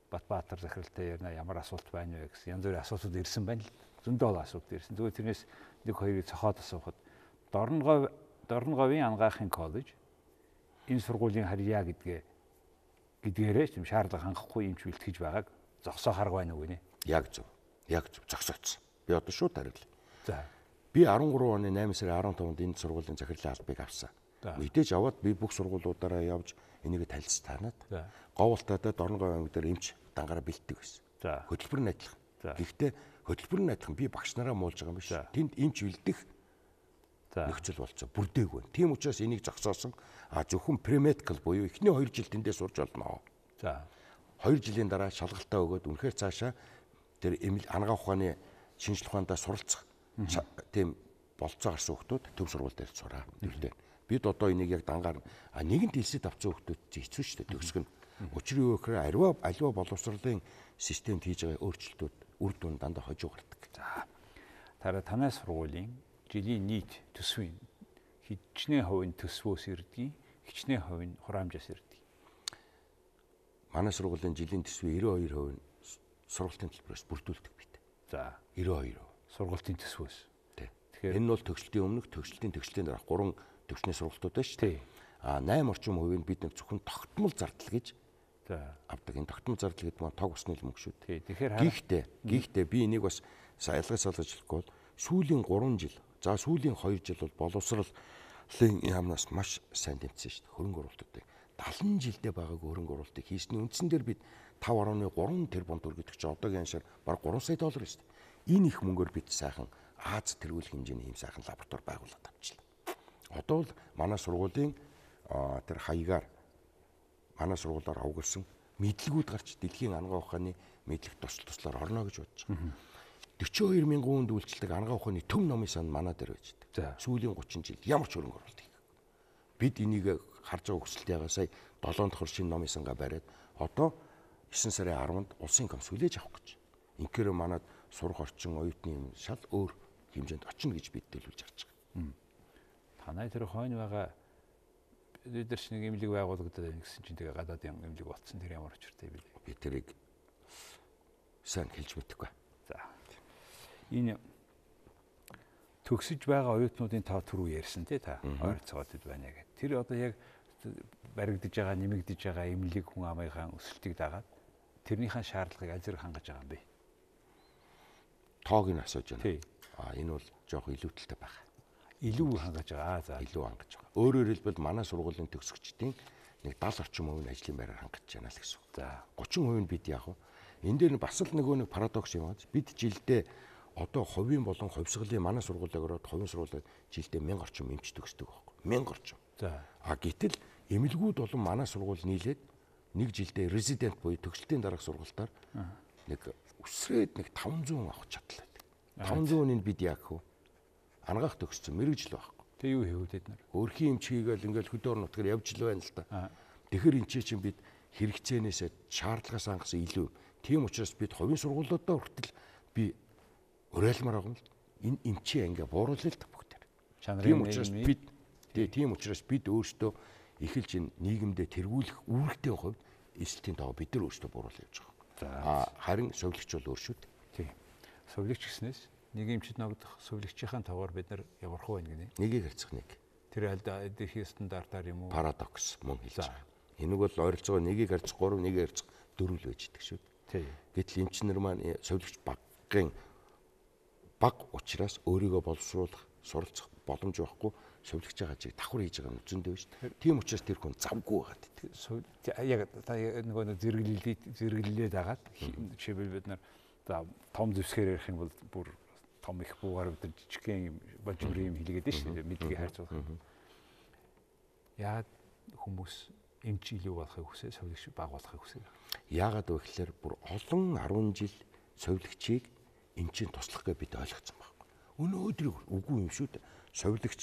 Батбаатар захиралтай ярина ямар асуулт байна вэ гэсэн янз бүрийн асуултууд ирсэн байна л. Зөндөө олон асуулт ирсэн. Зүгээр тэрнээс нэг хоёрыг цохоод асуухад Дорноговын ангаахын коллеж энэ сургуулийн харьяа гэдгээрээ тийм шаардлага хангахгүй юм ч бэлтгэж байгааг зогсоох арга байна уу гинэ? Яг зөв зогсооцсон. Би одоо шууд хариулъя. За. Би 13 оны 8 сарын 15-нд энэ сургуулийн захирлын албыг авсан. Мэдээж аваад би бүх сургуулиудаараа явж энийг танилж таанаад говьлтаадаа Дорногов аймаг дээр эмч дангаараа бэлддэг байсан. Хөтөлбөр нь адилхан. Гэхдээ хөтөлбөр нь адилхан би багш нараа муулж байгаа юм биш. Тэнд эмч бэлдэх нөхцөл болцоо бүрдээгүй. Тийм учраас энийг зогсоосон. Зөвхөн pre-medical буюу эхний 2 жил тэндээ сурч олно. За. 2 жилийн дараа шалгалтаа өгөөд үнэхээр цаашаа тэр ангаа ухааны шинжлэх ухаандаа суралцах тийм болцоо гарсан хүмүүс төв сургууль дээр сураа. Бид одоо энийг яг дангаар нэгэнт хэлсэд авсан хүмүүс хэцүү шүү дээ төгсгөн. Учир юу гэхээр аливаа боловсролын системд хийж байгаа өөрчлөлтүүд үр дүн дандаа хожуу гардаг. За. Танай сургуулийн жилийн нийт төсвийн хичнээн хувийн төсвөөс ирдэг, хичнээн хувийн хураамжаас ирдэг. Манай сургуулийн жилийн төсвийн 92% сургалтын төлбөрөөс бүрдүүлдэг бид. За, 92%. Сургалтын төсвөөс. Тэгэхээр энэ бол төгсөлтийн өмнөх, төгсөлтийн дараах 3 төвчний сургалтууд байна шүү дээ. 8 орчим хувийг бид нэг зөвхөн тогтмол зардал гэж авдаг. Энэ тогтмол зардал гэдэг нь тог усны мөнгө шүү дээ. Тэгэхээр гэхдээ би энийг бас ялгаж хэлэхгүй бол сүүлийн 3 жил, за сүүлийн 2 жил бол боловсролын яамнаас маш сайн тэмцсэн шүү дээ. Хөрөнгө оруулалтуудыг 70 жилдээ байгаагүй хөрөнгө оруулалтыг хийсний үндсэн дээр бид 5.3 тэрбум төгрөг гэдэг чинь одоогийн аншаар бараг 3 сая доллар шүү дээ. Энэ их мөнгөөр бид сайхан Аз тэргуулах хэмжээний ийм сайхан лаборатори байгуулад авчлаа. Одоо л манай сургуулийн тэр хаягаар манай сургуулиар авгалсан мэдлэгүүд гарч дэлхийн ангаа ухааны мэдлэг туслаар орно гэж бодож байгаа. 42 мянган хүнд үйлчлдэг ангаа ухааны төв номын сан манай дээр байж байгаа. Сүүлийн 30 жилд ямар ч хөрөнгө оруулалт хийгээгүй. Бид энийг харж байгаа хүсэлтэйгээ сая 7 дахь шинэ номын сангаа бариад одоо 9 сарын 10-нд улсын комисс хүлээж авах гэж. Инхээр манад сурах орчин оюутны юм шал өөр хэмжээнд очино гэж бид төлөвлөж харж байгаа. Танай тэр хойно байгаа бид нар нэг эмнэлэг байгуулагдаад байна гэсэн чинь тэгээ гадаадын эмнэлэг болцсон тэр ямар очиртай бэ? Би тэрийг сайн хэлж мэдэхгүй. За. Энэ төгсөж байгаа оюутнуудын тав түрүү ярьсан тий та ойролцоогоод байна гэх. Тэр одоо яг баригдаж байгаа, нэмэгдэж байгаа эмнэлэг хүн амынхаа өсөлтийг дагаад тэрнийхэн шаардлагыг аль зэрэг хангаж байгаа юм бэ? Тоог нь асууж байна. Тий. Энэ бол жоох илүүтэлтэй байна. Илүү хангаж байгаа. За илүү хангаж байгаа. Өөрөөр хэлбэл манай сургуулийн төгсөгчдийн нэг 70-80% нь ажлын байраар хангаж байна л гэсэн. За 30% нь бид яг энэ дээр бас л нэг парадокс юм аа. Бид жилдээ одоо хувийн болон хувьсгалын манай сургуулиар ороод хувийн сургуулиуд жилдээ 1000 орчим эмч төгсдөг байхгүй. 1000 орчим. За гэтэл эмнэлгүүд болон манай сургууль нийлээд нэг жилдээ резидент буюу төгсөлтийн дараах сургалтаар нэг өсрээд нэг 500 авах чадлаа. 500-ыг бид яг хөө ангаах төгссөн мэрэгжил байхгүй. Тэг юу хийв тэд нар? Өөрхийн эмч хийгээл ингээл хөдөө орнотгоор явж л байна л да. Тэгэхэр энэ чинь бид хэрэгцээнээс шаардлагаас хангасан илүү. Тийм учраас бид хувийн сургуулиудаа хүртэл би уриалмаар байгаа юм л. Энэ эмчээ ингээ бууруулъя л та бүгд. Тийм учраас бид өөрсдөө эхэлж энэ нийгэмдээ тэргүүлэх үүрэгтэй хувьд эсэлтийн тоог бид нар өөрсдөө бууруулж явж байгаа. Харин совилогч бол өөр шүү дээ. Тийм. Совилогч гэснээс нэг эмчид ногдох совилогчийн тоогоор бид нар яварх байх гинэ. Нэгийг харьцах нэг. Тэр аль дэлхийн стандартаар юм уу? Парадокс мөн хэлж байгаа. Энийг бол ойролцоогоо нэгийг харьцах 3, нэгийг харьцах 4 л байж идэг шүү дээ. Тийм. Гэтэл эмчнэр маань совилогч баг учраас өөрийгөө боловсруулах, суралцах боломж байхгүй совилогчийн хажиг давхар хийж байгаа нь зөндөө шүү дээ. Тийм учраас тэр хүн завгүй байгаад. Яг нөгөө зэрэглэлээд агаад жишээлбэл бид нар том зэвсгээр ярих юм бол бүр том их буугаар бид жижигхэн юм божимрын юм хэлгээд шүү дээ. Мэдлэгийг хайрцуулах. Яагаад хүмүүс эмч илүү болохыг хүсээ, совилогч бага болохыг хүсээ? Яагаад вэ гэхээр бүр олон 10 жил совилогчийг эмчийн туслах гэж бид ойлгоцсон байхгүй. Өнөөдөр үгүй юм шүү дээ. Совилогч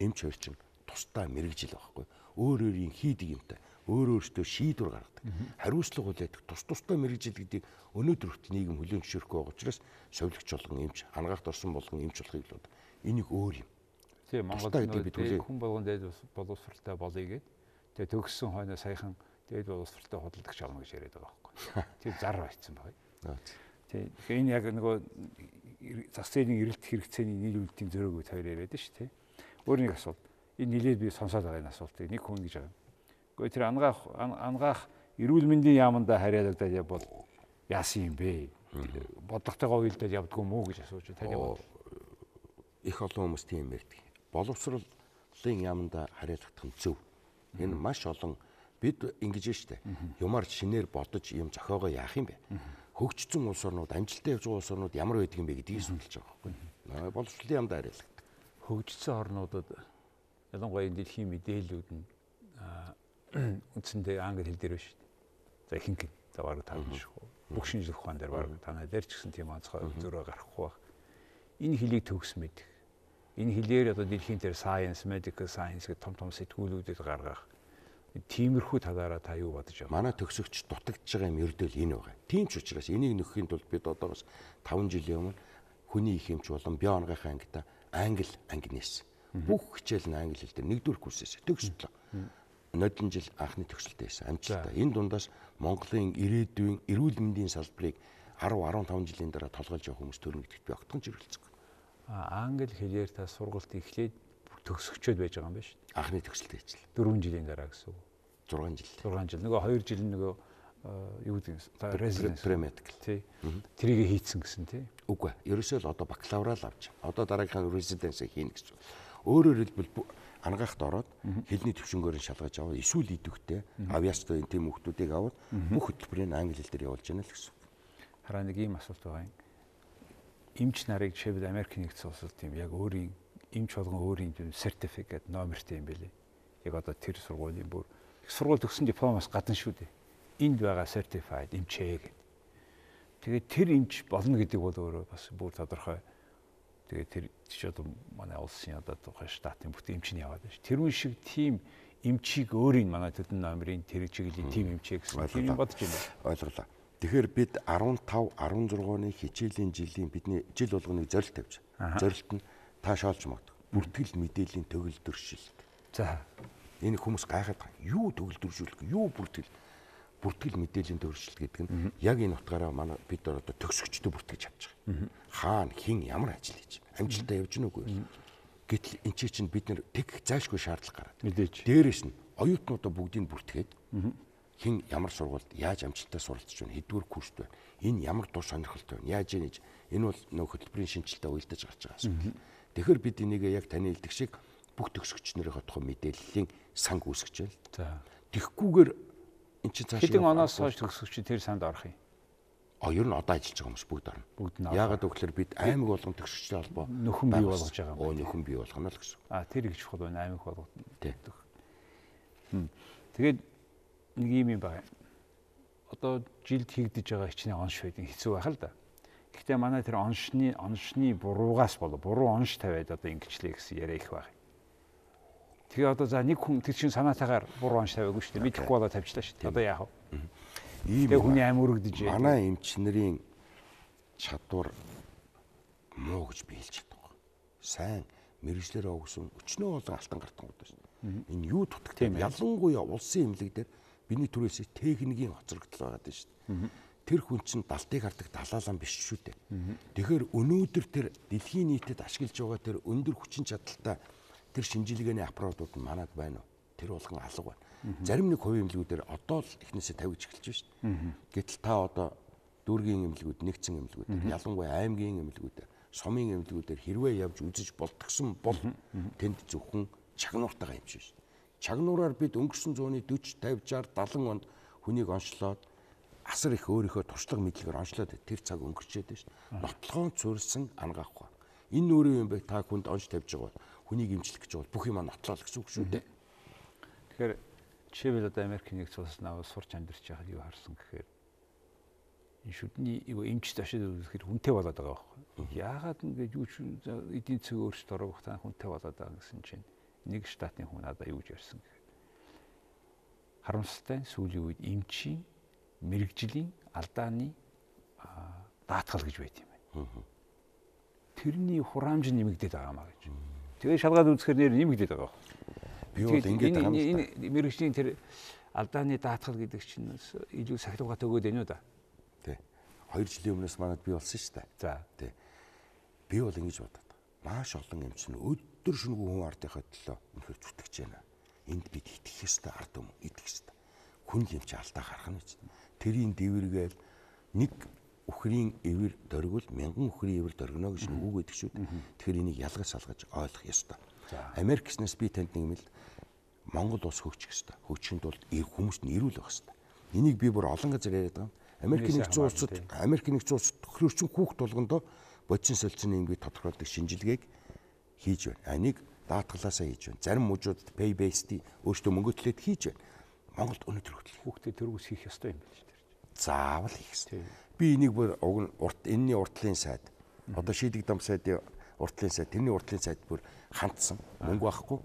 эмч хоёр чинь тусдаа мэрэгжил байхгүй. Өөр өөрийн хийдэг юмтай өөрөөсөө шийдвэр гаргадаг. Хариуцлага хүлээдэг тусдаа мэрэгжил гэдгийг өнөөдөр хүртэл нийгэм хүлээн зөвшөөрөхгүй байгаа учраас совилогч болгон эмч, хангахт орсон болгон эмч болохыг л энийг өөр юм. Тийм Монголд хүн болгон дээд боловсралтай болъё гэд. Тэгээ төгссөн хойно саяхан дээд боловсралтай худалдагч авна гэж яриад байгаа байхгүй. Тэр зар байцсан байна. Тийм. Энэ яг нөгөө зах зээлийн эрэлт хэрэгцээний нийлүүлэлтийн зөрөөг үед хоёр яриад шүү дээ. Өөр нэг асуулт. Энэ нилээд би сонсоод байгаа энэ асуултыг нэг хүн гэж байгаа. Гэхдээ тэр ангаах эрүүл мэндийн яамдаа хариалагдаад бол яасан юм бэ? Бодлоготойгоо уялдаад явдггүй мүү гэж асууж тань бол их олон хүмүүс тийм ярьдаг. Боловсролын яамдаа хариалагдах нь зөв. Энэ маш олон бид ингэж штэ. Юмар шинээр бодож юм зохиогоо яах юм бэ? Хөгжсөн улс орнууд, амжилттай явж байгаа улс орнууд ямар байдаг юм бэ гэдгийг судалж байгаа байхгүй. Боловсролын яамдаа хариалагдах. Хөгжсөн орнуудад ялангуяа дэлхийн мэдээллүүд нь үндсэндээ англи хэл дээр биш. За ихэнх за баг тавьж шүү. Бүх шинжлэх ухаан дээр баг танай дээр ч гэсэн тийм онцгой зөрөө гарахгүй баг. Энэ хэлийг төгс мэдэх. Энэ хэлээр одоо дэлхийн дээр science, medical science гэх том сэтгүүлүүдэд гаргах. Тиймэрхүү талаараа та юу бодож байгаа? Манай төгсөгч дутагдж байгаа юм ердөө энэ байгаа. Тийм ч учраас энийг нөхөхийн тулд бид одоогоос 5 жилийн өмнө хүний их эмч болон бие онгийнхаа ангита англи анги нээсэн. Бүх хичээл нь англи хэл дээр нэгдүгээр курсээс төгсөлтөө. Нодлон жил анхны төгсөлтөө хийсэн амжилттай. Энэ дундаас Монголын ирээдүйн эрүүл мэндийн салбарыг 10-15 жилийн дараа толгойлж явах хүмүүс төрнө гэдэгт би огтхон зэрэглэцэг. Англи хэлээр та сургалт эхлээд төгсөгчөөд байж байгаа юм байна шүү дээ. Анхны төгсөлтөө хийчихлээ. 4 жилийн дараа гэсэн үг. 6 жил. 6 жил. Нөгөө 2 жил нөгөө юу гэдэг вэ? Residence pre-medical. Тий. Тэрийг хийцэн гэсэн тий. Үгүй ээ. Ерөөсөө л одоо бакалавраа л авч. Одоо дараагийнхаа residence хийнэ гэсэн. Өөрөөр хэлбэл ангаахт ороод хэлний төвшнгөөр нь шалгаж аваад эсвэл идэвхтэй авьяастай тийм хүмүүсийг аваад бүх хөтөлбөрийг англи хэл дээр явуулж яана л гэсэн. Хараа нэг ийм асуулт байгаа юм. Эмч нарыг жишээлбэл Америк нэгдсэн улсад тийм яг өөрийн эмч болгон өөрийн сертификат номертэй юм байлээ. Яг одоо тэр сургуулийн бүр сургууль төгссөн дипломоос гадна шүү дээ. энд байгаа certified эмчээ гэдэг. Тэгээд тэр эмч болно гэдэг бол өөрөө бас бүр тодорхой. Тэгээд тэр ч одоо манай улсын одоо тухайн штатын бүхий эмч нь яваад байна ш. Тэрүүн шиг тим эмчийг өөрийн манай төдөн номерын тэр чиглэлийн тим эмчээ гэсэн тийм бодож байна. Ойлголоо. Тэгэхээр бид 15 16-ны хичээлийн жилийн бидний жил болгоныг зорилт тавьж. Зорилт нь тааш олж магадгүй. Бүртгэл мэдээллийн төгөлдөр шилт. За. Энэ хүмүүс гайхаад байгаа. Юу төгөлдөршүүлэх, юу бүртгэл мэдээллийн төгөлшилт гэдэг нь яг энэ утгаараа манай бид одоо төгсөгчдөө бүртгэж авч байгаа. Хаана хэн ямар ажил хийж байна? Амжилтаа явж гэнэ үгүй. Гэтэл эн чинь бид нэр тэг зайлшгүй шаардлага гараад. Мэдээж. Дээрээс нь оюутнуудаа бүгдийг бүртгээд хэн ямар сургуульд яаж амжилтаа суралцж байна, хэдвэр курст байна. Энэ ямар дур сонирхолтой байна. Яаж ийж энэ бол нөх хөтөлбөрийн шинжилтээ уялдаж гарч байгаа асуудал. Тэгэхээр бид энийг яг таны хэлдэг шиг бүх төгсөгч нарын хотхоо мэдээллийн санг үүсгэж байна. За. Тэгхгүйгээр эн чинь цааш хэдэн оноос хойш төгсөгч тэр санд орох юм? Ер нь одоо ажиллаж байгаа хүмүүс бүгд орно. Бүгд нь. Яагаад гэвэл бид аймаг болгон төгсөгчтэй холбоо нөхөн бий болгож байгаа юм. Нөхөн бий болгоно л гэсэн. Тэр их чухал байна аймаг болгоно. Тийм. Тэгээд нэг юм байна. Одоо жилд хийгдэж байгаа хичнээн онш байдгийн хэцүү байх л да. Гэхдээ манай тэр оншны буруугаас буруу онш тавиад одоо ингэчлээ гэсэн яриа их байна. Тэгээ одоо за нэг хүн тэр чин санаатаагаар буруу онш тавиагүй шүү дээ. Мэдэхгүй болоо тавьчлаа шүү дээ. Одоо яах вэ? Тэгээ хүний амь өргөдөж байна. Манай эмч нарын чадвар муу гэж би хэлж чаддаг. Сайн мэрэгчлэрээ өгсөн өчнөө болон алтан гартангууд байна. Энэ юу дутагтай юм? Ялангуяа улсын эмнэлэг дээр биний түрээсээ техникийн хоцрогдол байгаа дээ шүү дээ. Тэр хүн чинь далтыг хардаг далаалан биш шүү дээ. Тэгэхээр өнөөдөр тэр дэлхийн нийтэд ашиглаж байгаа тэр өндөр хүчин чадалтай тэр шинжилгээний аппаратууд нь манад байна уу? Тэр болгон алга байна. Зарим нэг хувийн эмнэлгүүдээр одоо л эхнээсээ тавьж эхэлж байна шүү дээ. Гэтэл та одоо дүүргийн эмнэлгүүд, нэгдсэн эмнэлгүүдээр, ялангуяа аймгийн эмнэлгүүдээр, сумын эмнэлгүүдээр хэрвээ явж үзэж болтгсон бол тэнд зөвхөн чагнууртайгаа юм шүү дээ. Чагнуураар бид өнгөрсөн зууны 40, 50, 60, 70 онд хүнийг онцлоод асар их өөрийнхөө туршлага мэдлэгээр онцлоод тэр цаг өнгөрчээд байна шүү дээ. Нотлохоон цурсан ангаахгүй. Энэ өөрөө юм бэ? Та хүнд онц тавьж байгаа бол хүнийг эмчлэх гэж бол бүх юм нотлоо л гэсэн үг шүү дээ. Тэгэхээр жишээлбэл одоо Америкийн нэгдсэн улсад наваа сурч амьдарч байхад юу харсан гэхээр энэ шүдний эмч ташид үзэхээр хүнтэй болоод байгаа байхгүй. Яагаад ингэж юу ч эдийн засаг өөрчлөлт орох та хүнтэй болоод байгаа гэсэн чинь нэг штатын хүн надад юу гэж ярьсан гэхээр харамсалтай сүүлийн үед эмчийн мэрэгжлийн алдааны даатгал гэж байт юм байна. Тэрний хураамж нэмэгдээд байгаа маа гэж. Тэгээ шалгаад үзэхээр нэр нэмэгдээд байгаа. Би бол ингэж байгаа юм байна. Энэ мэрэгжлийн тэр алдааны даатгал гэдэг чинь илүү сахилгаат өгөөд байна уу да? Тий. 2 жилийн өмнөөс манад би болсон шүү дээ. За. Тий. Би бол ингэж бодод. Маш олон эмч нь өдөр шөнөгүй хүн ардынхаа төлөө үнэхээр зүтгэж байна. Энд бид итгэх ёстой ард юм идэх ёстой. Хүн эмч алдаа гарах нь ч. Тэрийн дэвэргээл нэг үхрийн эвэр дөргөл 1000 үхрийн эвэр дөргөнө гэж үг өгдөг шүү дээ. Тэгэхээр энийг ялгаж салгаж ойлгох ёстой. Америкснээс би танд нэг юм л Монгол улс хөгжих ёстой. Хөгжихийн тулд хүмүүст нь ирүүл байх ёстой. Энийг би бүр олон газар яриад байгаа. Америкийн нэгдсэн улсад төхөрчин хүүхд болгондоо бодчин солилцооны ингээд тодорхойлдог шинжилгээг хийж байна. Нэг даатгалаасаа хийж байна. Зарим мужуудад pay based өөртөө мөнгө төлөөд хийж байна. Монголд өнөөдөр хүүхдэд төрөөс хийх ёстой юм байна шүү дээ. Заавал хийх ёстой. Би энийг бүр энэний уртлын сайд одоо шийдэг дам сайдын уртлын сайд тэрний уртлын сайд бүр хандсан мөнгө байхгүй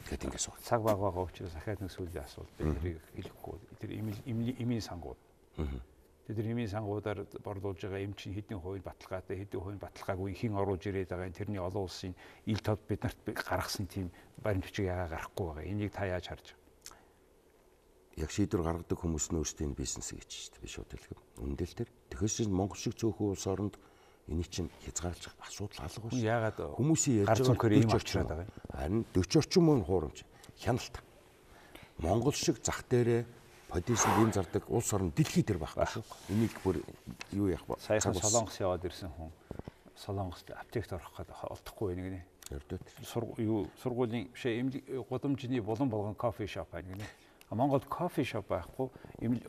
тэгээд ингэ суух. Цаг байгаа учраас ахаад нэг сүүлийн асуулт тэрийг хэлэхгүй. Тэр эмийн сангууд. Тэр эмийн сангуудаар борлуулж байгаа эм чинь хэдэн хувийн баталгаатай хэдэн хувийн баталгаагүй хэн оруулж ирээд байгаа тэрний олон улсын ил тод биднэрт гаргасан тийм баримт бичиг яагаад гарахгүй байгаа. Энийг та яаж харж байна? Яг шийдвэр гаргадаг хүмүүс нь өөрсдийн бизнес гэж шүү дээ. Би шууд хэлэхэд. Үндэл тэр. Тэгэхээр Монгол шиг цөөхөн улс оронд энийг чинь хязгаарлах асуудал алга байна. Яагаад хүмүүсийн ярьж байгаа юм очроод байгаа юм. Харин 40 орчим мөн хуурамч хяналт. Монгол шиг зах дээрээ подизм ийм зардаг улс орн дэлхий дээр байхгүй шүү. Энийг бүр юу яах вэ? Саяхан Солонгос яваад ирсэн хүн Солонгост аптект орох гэдэг олдохгүй байна гинэ. Ярддаг. Сургуулийн бишээ гудамжны булан болгон кофе шоп байна гинэ. Монголд кофе шоп байхгүй,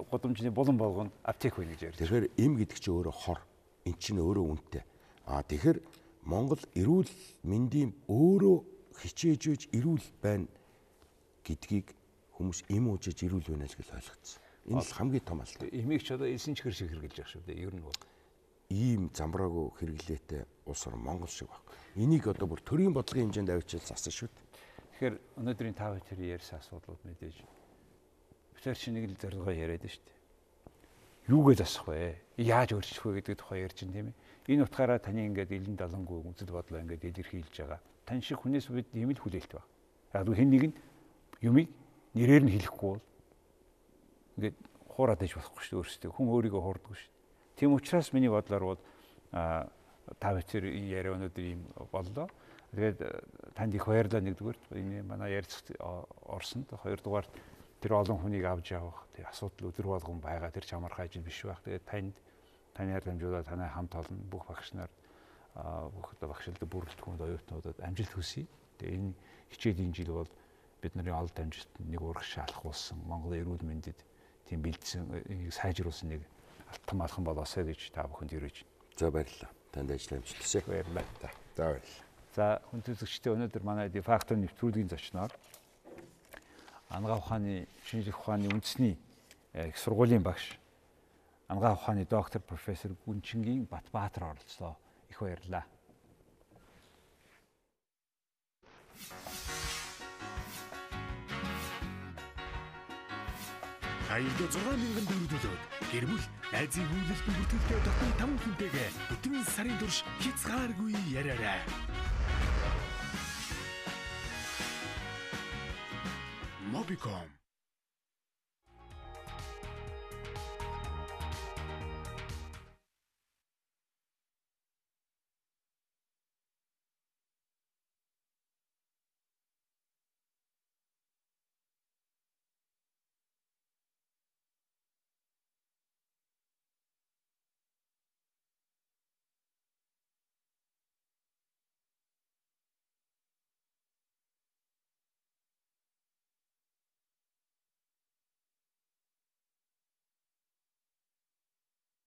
гудамжны булан болгонд аптек байна гэж ярьж. Тэгэхээр эм гэдэг чинь өөрөө хор. Эн чинь өөрөө үнэтэй. Тэгэхээр Монгол эрүүл мэндийн өөрөө хичээж үйж эрүүл байна гэдгийг хүмүүс эм уужиж эрүүл байна л гэж ойлгоцсон. Энэ л хамгийн том алдаа. Эмийг ч одоо элсэн чихэр шиг хэрэгжилж байгаа шүү дээ. Ер нь бол Ийм замбраагүй хэрэглээтэй улс орн Монгол шиг баг. Энийг одоо бүр төрийн бодлогын хэмжээнд авчиж зассан шүү дээ. тэгэхээр өнөөдрийн тав тэр ярьсан асуудлууд мэдээж битэр чи нэг л зорилгоо яриад шүү дээ. Юугээ засах вэ? Яаж өөрчлөх вэ гэдэг тухай ярьж байна тийм ээ. Энэ утгаараа таны ингээд элен далангүй үзэл бодлоо ингээд илэрхийлж байгаа. Тань шиг хүнээс бид ийм л хүлээлт баг. Яг хэн нэг нь юмыг нэрээр нь хэлэхгүй бол ингээд хуураад иж болохгүй шүү дээ өөрсдөө. Хүн өөрийгөө хуурдаг шүү дээ. Тийм учраас миний бодлоор бол тав тэр яриа өнөөдөр ийм боллоо. Тэгээд танд их баярлалаа нэгдүгээр энэ манай ярилцах орсонд хоёрдугаар тэр олон хүнийг авч явах тэр асуудал өдөр болгон байгаа тэр чамархай ажил биш байх. Тэгээд танаар дамжуулаад танай хамт олон бүх багш нар бүх багшилдаг бүрэлдэхүүнд оюутнуудад амжилт хүсье. Тэгээд энэ хичээлийн жил бол бидний олд амжилтанд нэг урах шалхуулсан Монголын эрүүл мэндэд тийм бэлдсэн сайжруулсан нэг алтан малхан болоосай гэж та бүхэнд хүргэж. За баярлалаа. Танд ажил амжилт хүсье. Баярлалаа. За баярлалаа. За хүн төлөвчтэй өнөөдөр манай дефактор нэвтрүүлгийн зочноор Ангаа ухааны шинжлэх ухааны үндэсний их сургуулийн багш Ангаа ухааны доктор профессор Гүнчингийн Батбаатар оролцлоо. Их баярлалаа. Хаягдаа 6,000 төгрөгөөр гэр бүл найзын хөвлөлтөнд бүртгэлтэй дотны 5 хүнтэйгээ бүтэн сарын турш хязгааргүй яриарай. Mobicom